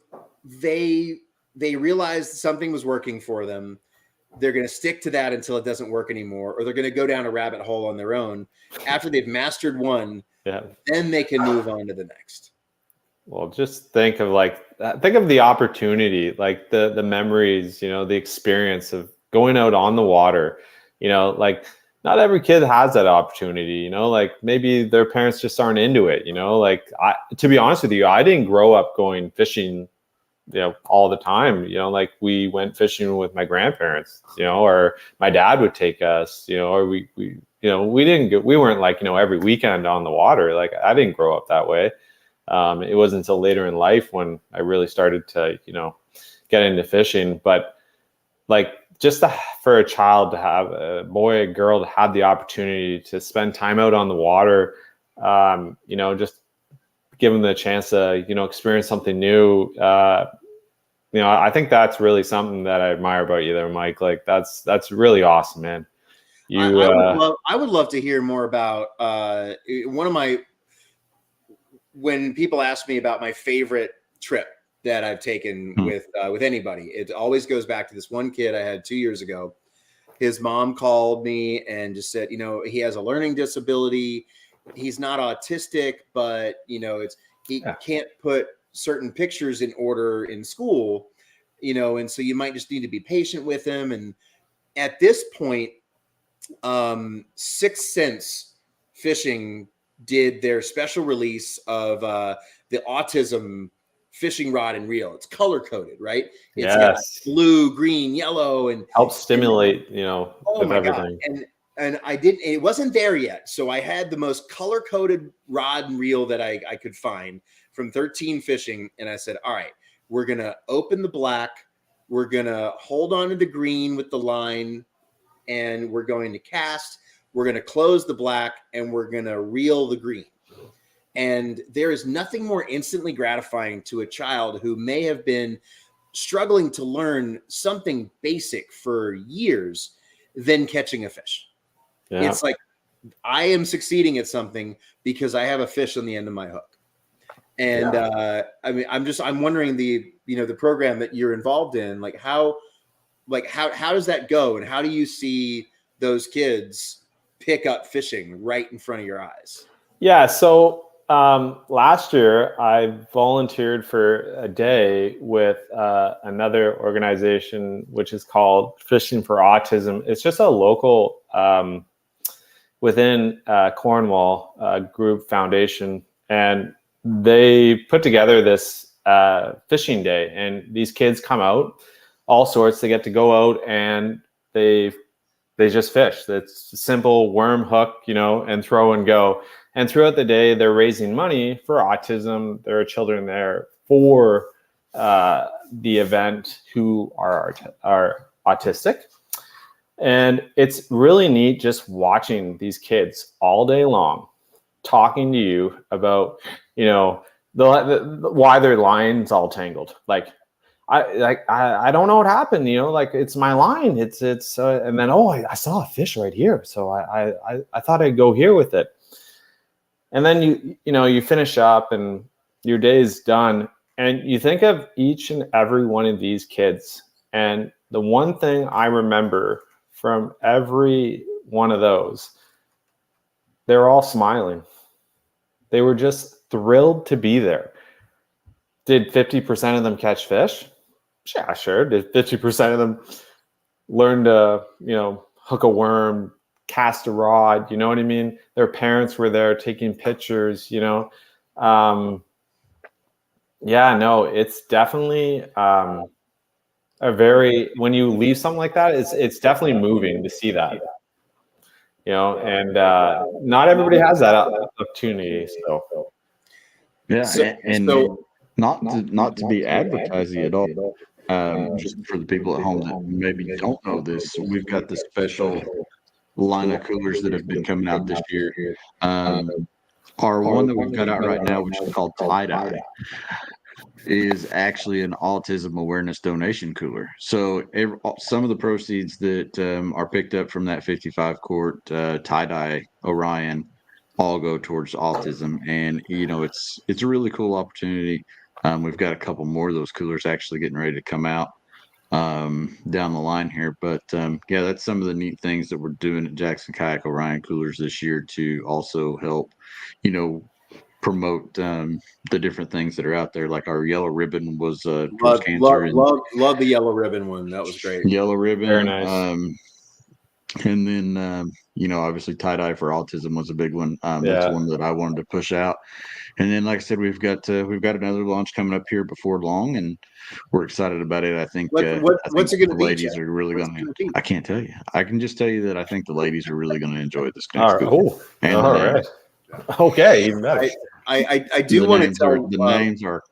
they realized something was working for them. They're going to stick to that until it doesn't work anymore, or they're going to go down a rabbit hole on their own. After they've mastered one, then they can move on to the next. Well, just think of the opportunity, like the memories, you know, the experience of going out on the water, you know, like not every kid has that opportunity, you know, like maybe their parents just aren't into it, you know, like to be honest with you, I didn't grow up going fishing, you know, all the time, you know, like we went fishing with my grandparents, you know, or my dad would take us, you know, or we you know, we weren't like, you know, every weekend on the water. Like I didn't grow up that way. It wasn't until later in life when I really started to, you know, get into fishing. But like just for a child to have, a boy, a girl, to have the opportunity to spend time out on the water, you know, just give them the chance to, you know, experience something new. You know, I think that's really something that I admire about you there, Mike. Like that's really awesome, man. I would love to hear more about one of my, when people ask me about my favorite trip that I've taken with anybody, it always goes back to this one kid I had 2 years ago. His mom called me and just said, you know, he has a learning disability. He's not autistic, but you know, he can't put certain pictures in order in school, you know, and so you might just need to be patient with him. And at this point, 6th Sense Fishing did their special release of the autism fishing rod and reel. It's color coded, right? It's got Yes. blue, green, yellow, and Helps stimulate, oh of my everything. God. And I didn't, it wasn't there yet. So I had the most color coded rod and reel that I could find from 13 fishing. And I said, all right, we're going to open the black. We're going to hold on to the green with the line, and we're going to cast. We're going to close the black, and we're going to reel the green. And there is nothing more instantly gratifying to a child who may have been struggling to learn something basic for years than catching a fish. Yeah. It's like I am succeeding at something because I have a fish on the end of my hook. And I mean, I'm wondering the program that you're involved in, how does that go, and how do you see those kids pick up fishing right in front of your eyes? Yeah. So last year I volunteered for a day with another organization, which is called Fishing for Autism. It's just a local within Cornwall group foundation, and they put together this fishing day, and these kids come out, all sorts. They get to go out and they just fish. It's simple worm hook, and throw and go. And throughout the day, they're raising money for autism. There are children there for the event who are autistic. And it's really neat just watching these kids all day long talking to you about, why their line's all tangled. I don't know what happened, it's my line. It's and then, I saw a fish right here. So I thought I'd go here with it. And then you finish up and your day is done, and you think of each and every one of these kids. And the one thing I remember from every one of those, they were all smiling. They were just thrilled to be there. Did 50% of them catch fish? Yeah, sure. Did 50% of them learn to, hook a worm, cast a rod? You know what I mean? Their parents were there taking pictures, it's definitely when you leave something like that, it's definitely moving to see that, and not everybody has that opportunity. So not to be advertising at all. Just for the people at home that maybe don't know this, we've got this special line of coolers that have been coming out this year. Our one that we've got out right now, which is called Tie-Dye, is actually an autism awareness donation cooler. So some of the proceeds that are picked up from that 55 quart Tie-Dye Orion all go towards autism, and it's a really cool opportunity. We've got a couple more of those coolers actually getting ready to come out down the line here, but that's some of the neat things that we're doing at Jackson Kayak Orion Coolers this year to also help promote the different things that are out there. Like our yellow ribbon was towards cancer. Love the yellow ribbon one. That was great. Yellow ribbon. Very nice. And then obviously Tie-Dye for autism was a big one. That's one that I wanted to push out. And then, like I said, we've got another launch coming up here before long, and we're excited about it. I think what's it going to be? The ladies are really going to. I can't tell you. I can just tell you that I think the ladies are really going to enjoy this next. All right. Okay, even better. I do want to tell the names are.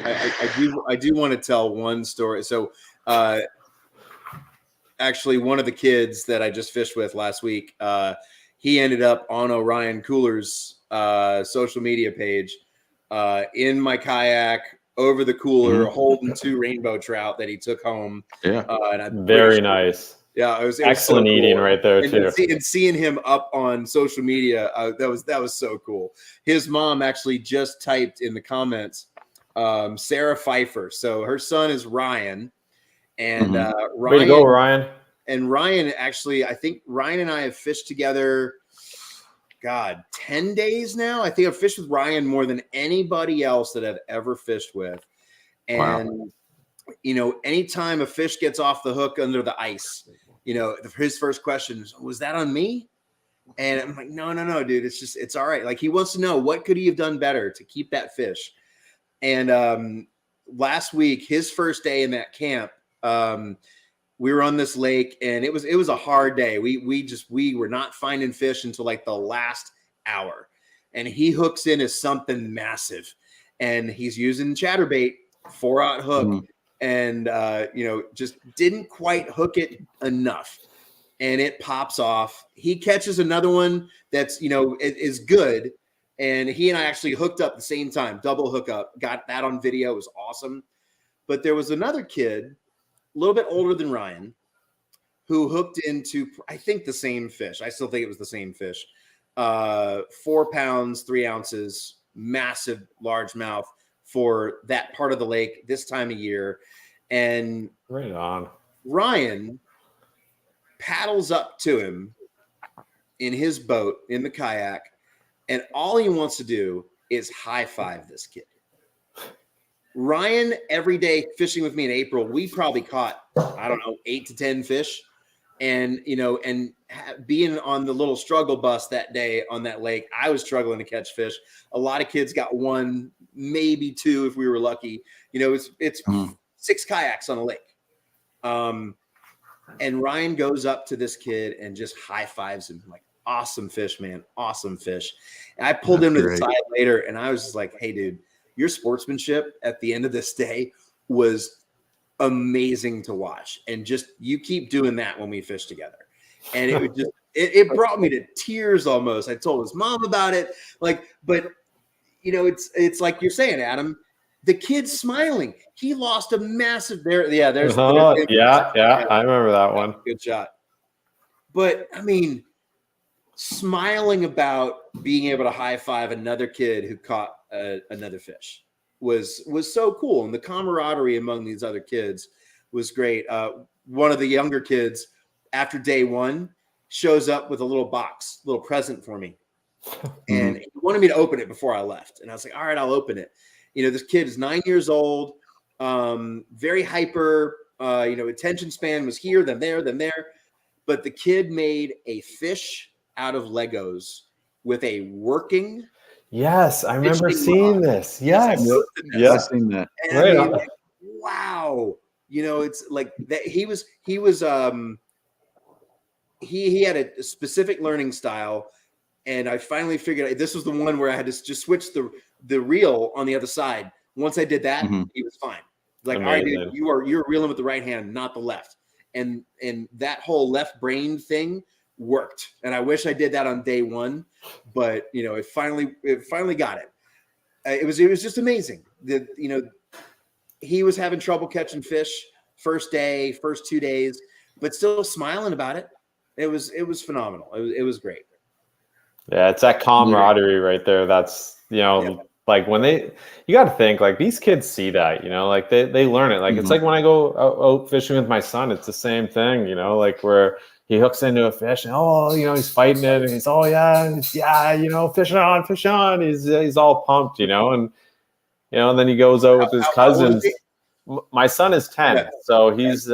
I do want to tell one story. So, actually, one of the kids that I just fished with last week, he ended up on Orion Coolers social media page in my kayak over the cooler, holding 2 rainbow trout that he took home. Yeah, very nice. Yeah, it was excellent so cool. Eating right there too. And seeing him up on social media, that was so cool. His mom actually just typed in the comments, Sarah Pfeiffer. So her son is Ryan, and Ryan. Way to go, Ryan. And Ryan actually, I think Ryan and I have fished together. 10 days now. I think I've fished with Ryan more than anybody else that I've ever fished with. And, anytime a fish gets off the hook under the ice, his first question is, was that on me? And I'm like, no, dude. It's all right. Like, he wants to know, what could he have done better to keep that fish? And last week, his first day in that camp, we were on this lake, and it was a hard day. We were not finding fish until like the last hour, and he hooks in as something massive, and he's using chatterbait 4/0 hook, and just didn't quite hook it enough, and it pops off. He catches another one that's is good, and he and I actually hooked up at the same time, double hookup. Got that on video. It was awesome. But there was another kid, a little bit older than Ryan, who hooked into, I think, the same fish. I still think it was the same fish. 4 pounds, 3 ounces, massive largemouth for that part of the lake this time of year. And right on. Ryan paddles up to him in his boat, in the kayak, and all he wants to do is high five this kid. Ryan, every day fishing with me in April, we probably caught, 8 to 10 fish. And, being on the little struggle bus that day on that lake, I was struggling to catch fish. A lot of kids got 1, maybe 2 if we were lucky. It's 6 kayaks on a lake. And Ryan goes up to this kid and just high fives him, like, awesome fish, man. Awesome fish. And I pulled him to the side later, and I was just like, hey, dude, your sportsmanship at the end of this day was amazing to watch. And just, you keep doing that when we fish together. And it would just, it brought me to tears almost. I told his mom about it. But it's like you're saying, Adam, the kid's smiling. He lost a massive there's I remember that one. Good shot. But I mean, smiling about being able to high five another kid who caught another fish was so cool, and the camaraderie among these other kids was great. One of the younger kids, after day 1, shows up with a little present for me, and he wanted me to open it before I left, and I was like, all right, I'll open it. This kid is 9 years old, very hyper, attention span was here, then there, but the kid made a fish out of Legos with a working. Yes, I remember seeing this. Yes, I've seen that. And right. I mean, wow, it's like that. He had a specific learning style, and I finally figured out this was the one where I had to just switch the reel on the other side. Once I did that, he was fine. Like, all right, dude, you're reeling with the right hand, not the left, and that whole left brain thing worked. And I wish I did that on day 1, but it finally got it. It was just amazing that he was having trouble catching fish first day, first 2 days, but still smiling about it. It was phenomenal. It was great. Yeah, it's that camaraderie right there. That's like when you got to think, like, these kids see that, like they learn it. Like it's like when I go out fishing with my son, it's the same thing, like where he hooks into a fish and he's fighting it, and he's fish on. He's all pumped, and then he goes out with his cousins. My son is 10, so he's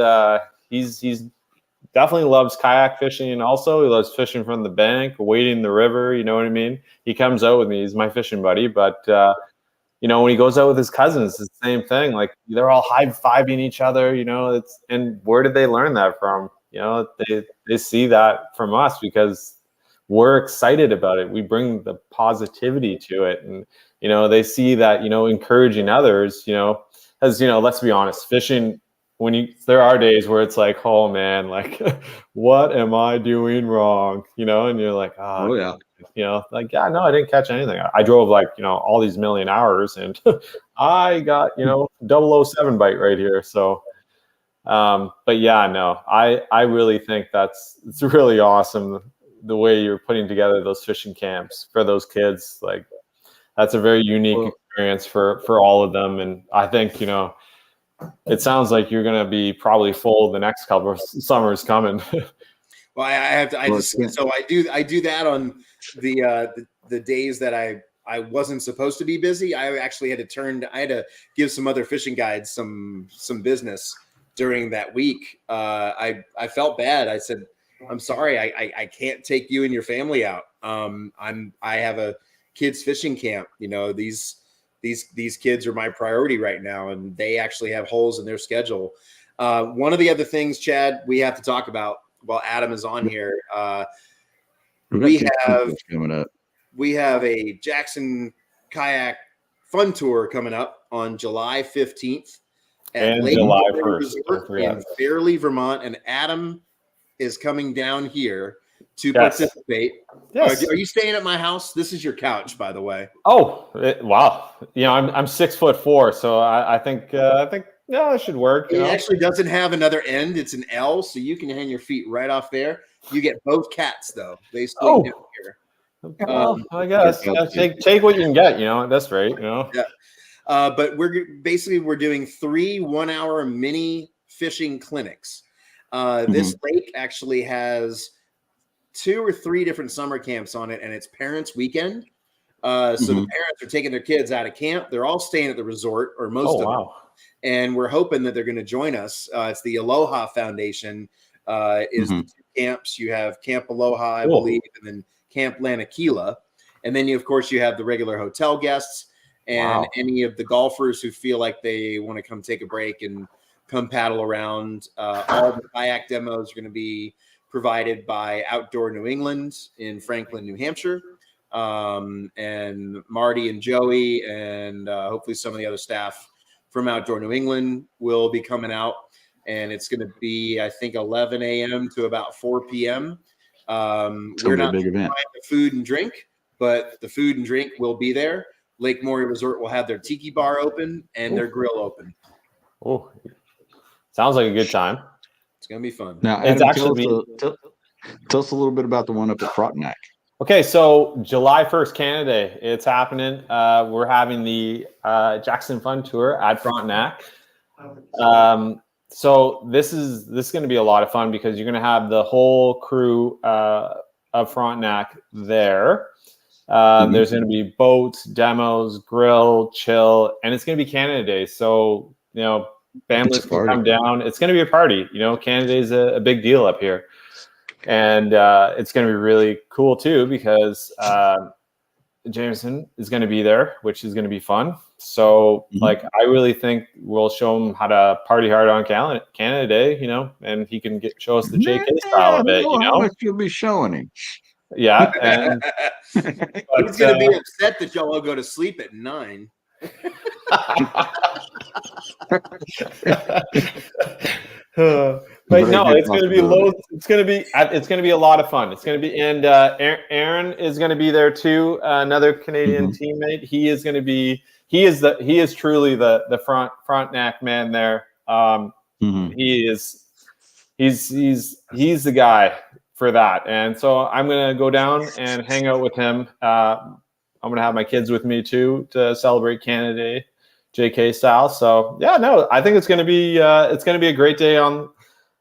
definitely loves kayak fishing, and also he loves fishing from the bank, wading the river. You know what I mean? He comes out with me; he's my fishing buddy. But when he goes out with his cousins, it's the same thing. Like, they're all high-fiving each other. And where did they learn that from? They see that from us because we're excited about it. We bring the positivity to it, and they see that encouraging others. As let's be honest, fishing. There are days where it's like, oh man, like, what am I doing wrong? And you're like, oh yeah, no, I didn't catch anything. I drove all these million hours, and I got 007 bite right here. So. But yeah, no, I really think it's really awesome the way you're putting together those fishing camps for those kids. Like, that's a very unique experience for all of them. And I think, it sounds like you're going to be probably full the next couple of summers coming. Well, so I do that on the days that I wasn't supposed to be busy. I actually had to give some other fishing guides some business during that week. I felt bad. I said, I'm sorry, I can't take you and your family out. I have a kids fishing camp. these kids are my priority right now, and they actually have holes in their schedule. One of the other things, Chad, we have to talk about while Adam is on here. We have a Jackson Kayak Fun Tour coming up on July 15th at And Lake July Fairley 1st, Resort in Fairley, Vermont, and Adam is coming down here to Yes. participate. Yes. Are you staying at my house? This is your couch, by the way. Oh, wow. You know, I'm 6'4", so I think yeah, it should work. It actually doesn't have another end. It's an L, so you can hang your feet right off there. You get both cats, though. They sleep down here. Well, I guess take what you can get. You know, that's right. You know. Yeah. But we're doing 3 1-hour mini fishing clinics. This lake actually has 2 or 3 different summer camps on it, and it's parents' weekend. So the parents are taking their kids out of camp. They're all staying at the resort, or most of them. And we're hoping that they're going to join us. It's the Aloha Foundation is the 2 camps. You have Camp Aloha, I believe, and then Camp Lanakila. And then, of course, you have the regular hotel guests and any of the golfers who feel like they want to come take a break and come paddle around. All the kayak demos are going to be provided by Outdoor New England in Franklin, New Hampshire. And Marty and Joey and hopefully some of the other staff from Outdoor New England will be coming out. And it's going to be, I think, 11 a.m. to about 4 p.m. We're not big event. The food and drink, but the food and drink will be there. Lake Maury Resort will have their tiki bar open and their grill open. Oh, sounds like a good time. It's going to be fun. Now, Adam, tell us a little bit about the one up at Frontenac. Okay, so July 1st, Canada Day. It's happening. We're having the Jackson Fun Tour at Frontenac. So this is going to be a lot of fun because you're going to have the whole crew of Frontenac there. There's going to be boats, demos, grill, chill, and it's going to be Canada Day. So, you know, families can come down. It's going to be a party. You know, Canada Day is a big deal up here. And it's going to be really cool, too, because Jameson is going to be there, which is going to be fun. So, like, I really think we'll show him how to party hard on Canada Day, you know, and he can show us the JK style of it, you know. How much you'll be showing him. Yeah. And he's going to be upset that y'all all go to sleep at 9. But no, it's going to be loads. It's going to be a lot of fun. It's going to be, and Aaron is going to be there too. Another Canadian teammate. He is going to be. He is truly the Frontenac man there. He's the guy for that. And so I'm going to go down and hang out with him. I'm going to have my kids with me too to celebrate Canada Day, JK style. So yeah, no, I think it's going to be a great day out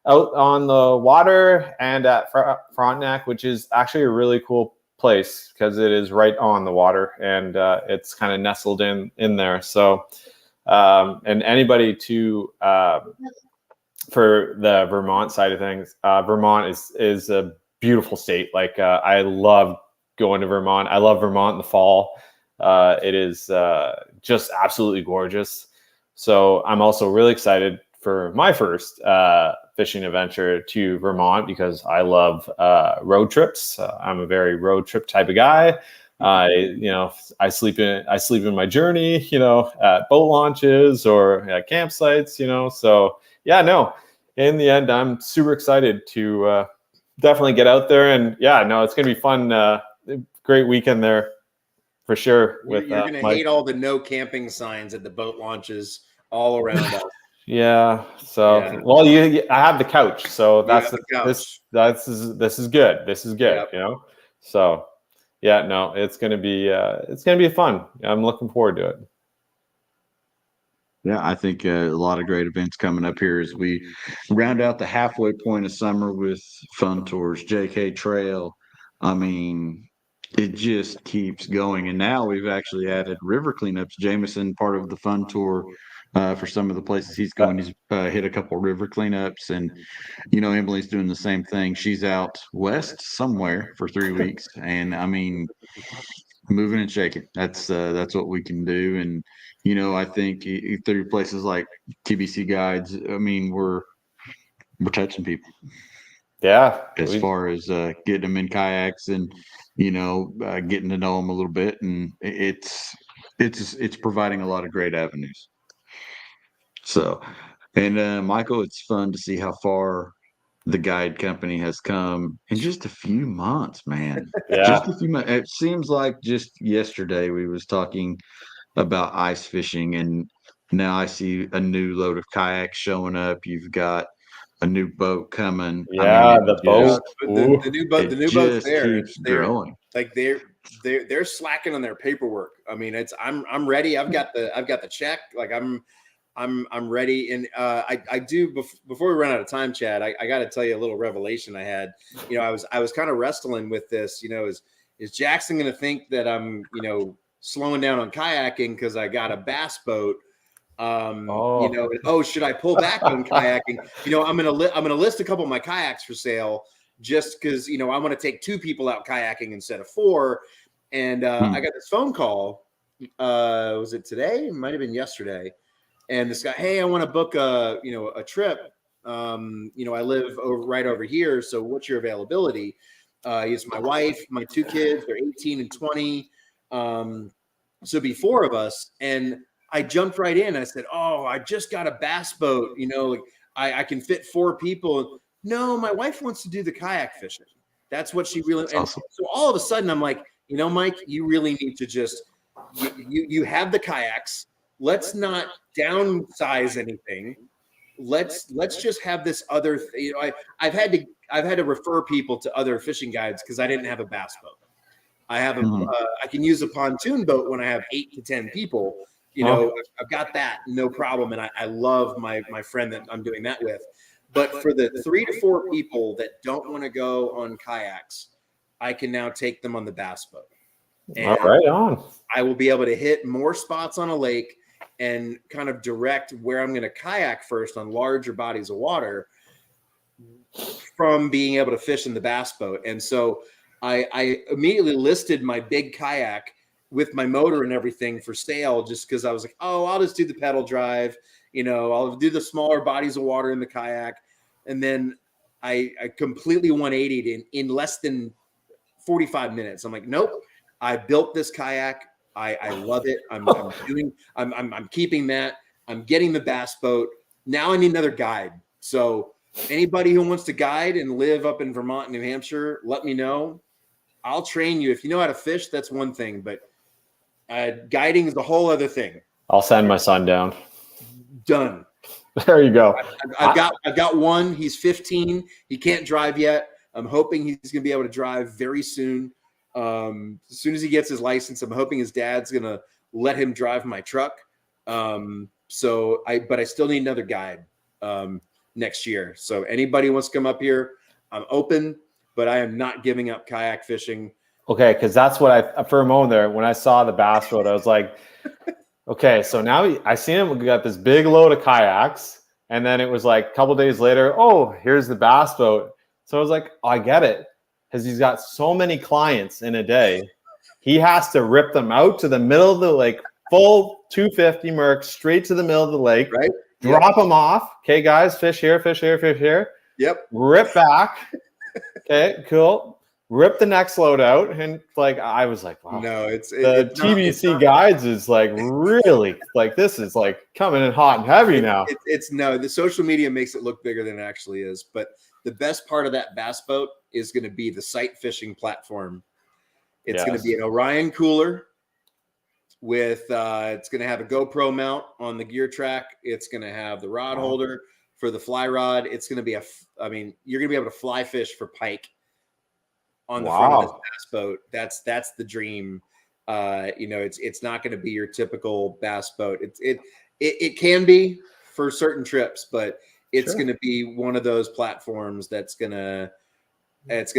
on the water and at Frontenac, which is actually a really cool place because it is right on the water and it's kind of nestled in there. So and anybody for the Vermont side of things, Vermont is a beautiful state. Like I love going to Vermont. I love Vermont in the fall. It is just absolutely gorgeous. So I'm also really excited for my first fishing adventure to Vermont because I love road trips. I'm a very road trip type of guy. I sleep in my journey, you know, at boat launches or at campsites, you know. So yeah, no, in the end, I'm super excited to definitely get out there. And yeah, no, it's going to be fun. Great weekend there for sure. You're going to hate all the no camping signs at the boat launches all around us. Yeah. So, well, I have the couch, so this is good. This is good, you know. So, yeah, no, it's gonna be fun. I'm looking forward to it. Yeah, I think a lot of great events coming up here as we round out the halfway point of summer with fun tours, JK Trail. I mean, it just keeps going, and now we've actually added river cleanups. Jameson, part of the fun tour. For some of the places he's going, he's hit a couple of river cleanups, and you know Emily's doing the same thing. She's out west somewhere for 3 weeks, and I mean, moving and shaking. That's what we can do. And I think through places like TBC Guides, I mean, we're touching people. Yeah, as far as getting them in kayaks and getting to know them a little bit, and it's providing a lot of great avenues. So, and Michael, it's fun to see how far the guide company has come in just a few months, man. Yeah. Just a few months. It seems like just yesterday we was talking about ice fishing, and now I see a new load of kayaks showing up. You've got a new boat coming. Yeah, the boat. The new boat. The new boat's there. Keeps growing. Like they're slacking on their paperwork. I mean, I'm ready. I've got the check. Like I'm ready. And I do before we run out of time, Chad. I got to tell you a little revelation I had. I was kind of wrestling with this. Is Jackson going to think that I'm slowing down on kayaking because I got a bass boat? Should I pull back on kayaking? I'm gonna list a couple of my kayaks for sale just because I want to take 2 people out kayaking instead of 4. And I got this phone call. Was it today? It might have been yesterday. And this guy, hey, I want to book a trip. I live right over here. So what's your availability? It's my wife, my 2 kids. They're 18 and 20. So be 4 of us. And I jumped right in. I said, "Oh, I just got a bass boat. I can fit 4 people." No, my wife wants to do the kayak fishing. That's what she really. And awesome. So all of a sudden, I'm like, Mike, you really need to just you have the kayaks. Let's not downsize anything. Let's just have this other. I've had to refer people to other fishing guides because I didn't have a bass boat. I have I can use a pontoon boat when I have 8 to 10 people. I've got that, no problem. And I love my friend that I'm doing that with. But for the 3 to 4 people that don't want to go on kayaks, I can now take them on the bass boat. And all right, on. I will be able to hit more spots on a lake and kind of direct where I'm going to kayak first on larger bodies of water from being able to fish in the bass boat. And so I immediately listed my big kayak with my motor and everything for sale, just because I was like, oh, I'll just do the pedal drive. I'll do the smaller bodies of water in the kayak. And then I completely 180'd in less than 45 minutes. I'm like, nope, I built this kayak. I love it. I'm keeping that. I'm getting the bass boat. Now I need another guide. So anybody who wants to guide and live up in Vermont, New Hampshire, let me know. I'll train you. If you know how to fish, that's one thing, but guiding is a whole other thing. I'll send my son down. Done. There you go. I've got one. He's 15. He can't drive yet. I'm hoping he's going to be able to drive very soon. As soon as he gets his license, I'm hoping his dad's going to let him drive my truck. But I still need another guide next year. So anybody who wants to come up here, I'm open, but I am not giving up kayak fishing. Okay, because that's what for a moment there, when I saw the bass boat, I was like, okay, so now I see him, we got this big load of kayaks, and then it was like a couple days later, oh, here's the bass boat. So I was like, oh, I get it, because he's got so many clients in a day, he has to rip them out to the middle of the lake, full 250 Merc, straight to the middle of the lake, right? Drop them off. Okay, guys, fish here, fish here, fish here. Yep. Rip back. Okay, cool. Rip the next load out, and I was like, wow. No, the TBC Guides is really this is coming in hot and heavy now. The social media makes it look bigger than it actually is. But the best part of that bass boat is going to be the sight fishing platform. It's going to be an Orion cooler with it's going to have a GoPro mount on the gear track. It's going to have the rod holder for the fly rod. It's going to be you're going to be able to fly fish for pike on the front of this bass boat. That's the dream. It's not going to be your typical bass boat. It can be for certain trips, but it's going to be one of those platforms that's going to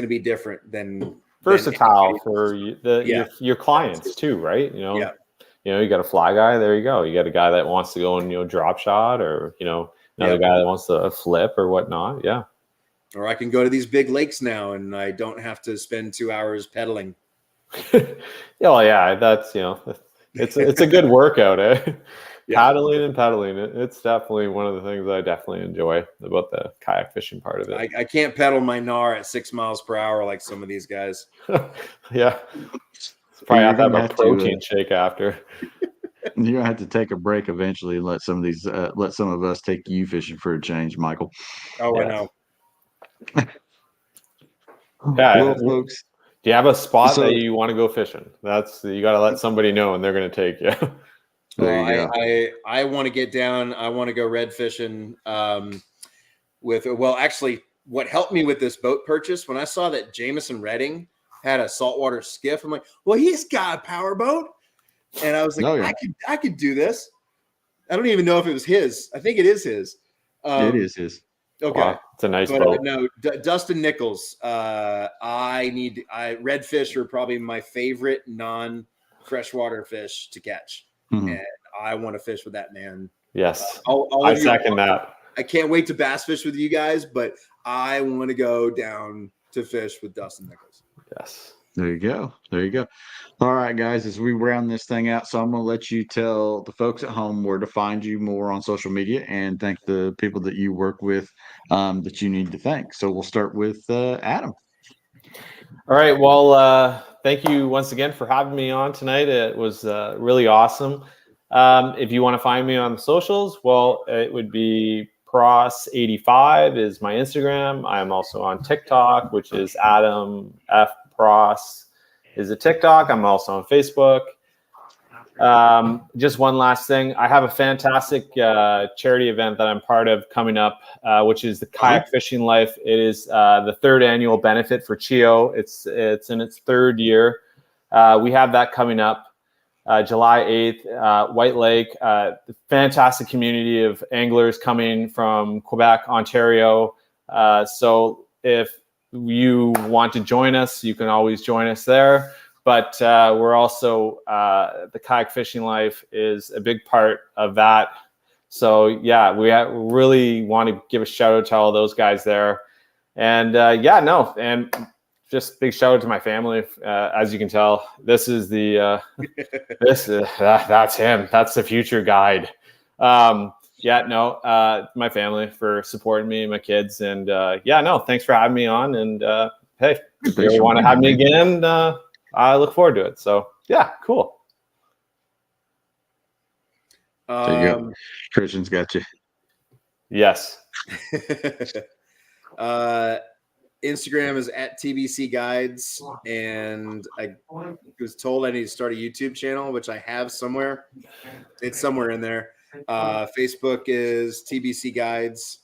be different than versatile for your clients too, right? You got a fly guy, there you go. You got a guy that wants to go and drop shot, or another guy that wants to flip or whatnot. Yeah. Or I can go to these big lakes now and I don't have to spend 2 hours pedaling. well, yeah, that's it's a good workout, eh? Yeah. Paddling. It's definitely one of the things I definitely enjoy about the kayak fishing part of it. I can't pedal my gnar at 6 miles per hour like some of these guys. Yeah. Probably have to have a to, protein shake after. You're gonna have to take a break eventually and let some of us take you fishing for a change, Michael. Oh, Yes. I know. Yeah, Well, folks, do you have a spot so- that you want to go fishing? You got to let somebody know, and they're going to take you. There you go. I want to get down. I want to go red fishing. Actually, what helped me with this boat purchase, when I saw that Jameson Redding had a saltwater skiff, I'm like, well, he's got a power boat, and I was like, Oh, yeah. I could do this. I don't even know if it was his. I think it is his. It is his. Okay. Wow, it's a nice But boat. no, Dustin Nichols. Redfish are probably my favorite non-freshwater fish to catch, and I want to fish with that man. Yes, All I of you- second that. I can't wait to bass fish with you guys, but I want to go down to fish with Dustin Nichols. Yes. There you go. There you go. All right, guys, as we round this thing out, so I'm going to let you tell the folks at home where to find you more on social media and thank the people that you work with that you need to thank. So we'll start with Adam. All right. Well, thank you once again for having me on tonight. It was really awesome. If you want to find me on the socials, well, it would be Pross85 is my Instagram. I'm also on TikTok, which is Adam F. Pross is a TikTok. I'm also on Facebook. Just one last thing. I have a fantastic charity event that I'm part of coming up, which is the Kayak Fishing Life. It is the third annual benefit for CHIO. It's in its third year. We have that coming up July 8th, White Lake. The fantastic community of anglers coming from Quebec, Ontario. So if you want to join us, you can always join us there. But we're also, the Kayak Fishing Life is a big part of that. So yeah, we really want to give a shout out to all those guys there. And and just big shout out to my family. As you can tell, this is that's him. That's the future guide. My family for supporting me and my kids. And thanks for having me on. And hey, if you want to have me again, I look forward to it. So yeah, cool. There you go. Christian's got you. Yes. Instagram is at TBC Guides, and I was told I need to start a YouTube channel, which I have somewhere. It's somewhere in there. Facebook is TBC Guides.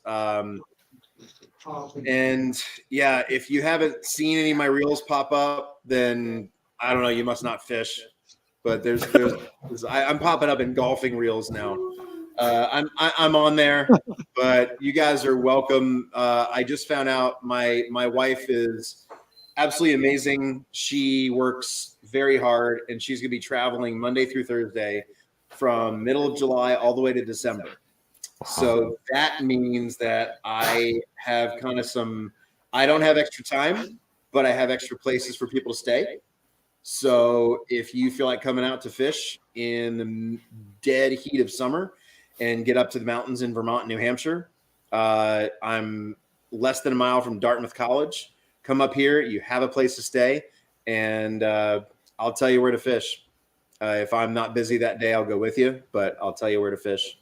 And yeah, if you haven't seen any of my reels pop up, then I don't know, you must not fish. But I'm popping up in golfing reels now. I'm on there, but you guys are welcome. I just found out my wife is absolutely amazing. She works very hard, and she's going to be traveling Monday through Thursday from middle of July all the way to December. So that means that I have I don't have extra time, but I have extra places for people to stay. So if you feel like coming out to fish in the dead heat of summer and get up to the mountains in Vermont and New Hampshire, I'm less than a mile from Dartmouth College. Come up here, you have a place to stay, and I'll tell you where to fish. If I'm not busy that day, I'll go with you, but I'll tell you where to fish.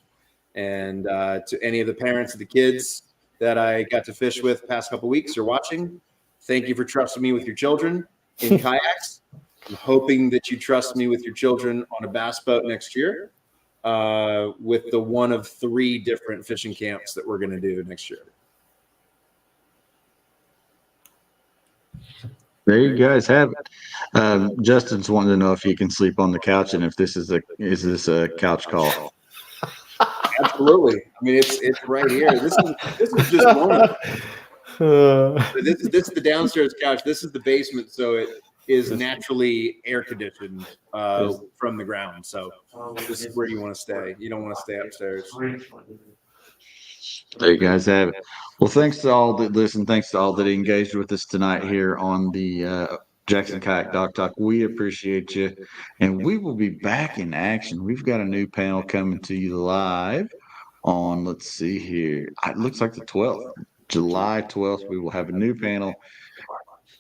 And to any of the parents of the kids that I got to fish with past couple weeks or watching, thank you for trusting me with your children in kayaks. I'm hoping that you trust me with your children on a bass boat next year with the one of 3 different fishing camps that we're going to do next year. There you guys have it. Justin's wanting to know if you can sleep on the couch and if this is a couch call. Absolutely. I mean, it's right here. This is just one. This is the downstairs couch. This is the basement, so it is naturally air conditioned from the ground. So this is where you want to stay. You don't want to stay upstairs. There you guys have it. Well, thanks to all that listened. Thanks to all that engaged with us tonight here on the Jackson Kayak Dock Talk. We appreciate you. And we will be back in action. We've got a new panel coming to you live on, let's see here. It looks like the 12th. July 12th, we will have a new panel,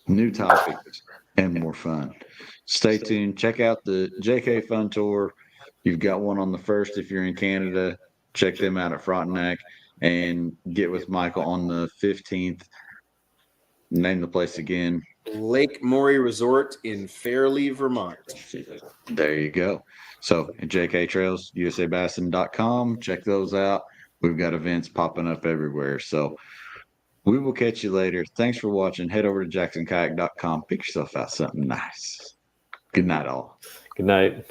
new topics, and more fun. Stay tuned. Check out the JK Fun Tour. You've got one on the 1st if you're in Canada. Check them out at Frontenac, and get with Michael on the 15th. Name the place again. Lake Maury Resort in Fairleigh, Vermont. There you go. So JK Trails, USABassin.com. Check those out. We've got events popping up everywhere. So we will catch you later. Thanks for watching. Head over to JacksonKayak.com. Pick yourself out something nice. Good night, all. Good night.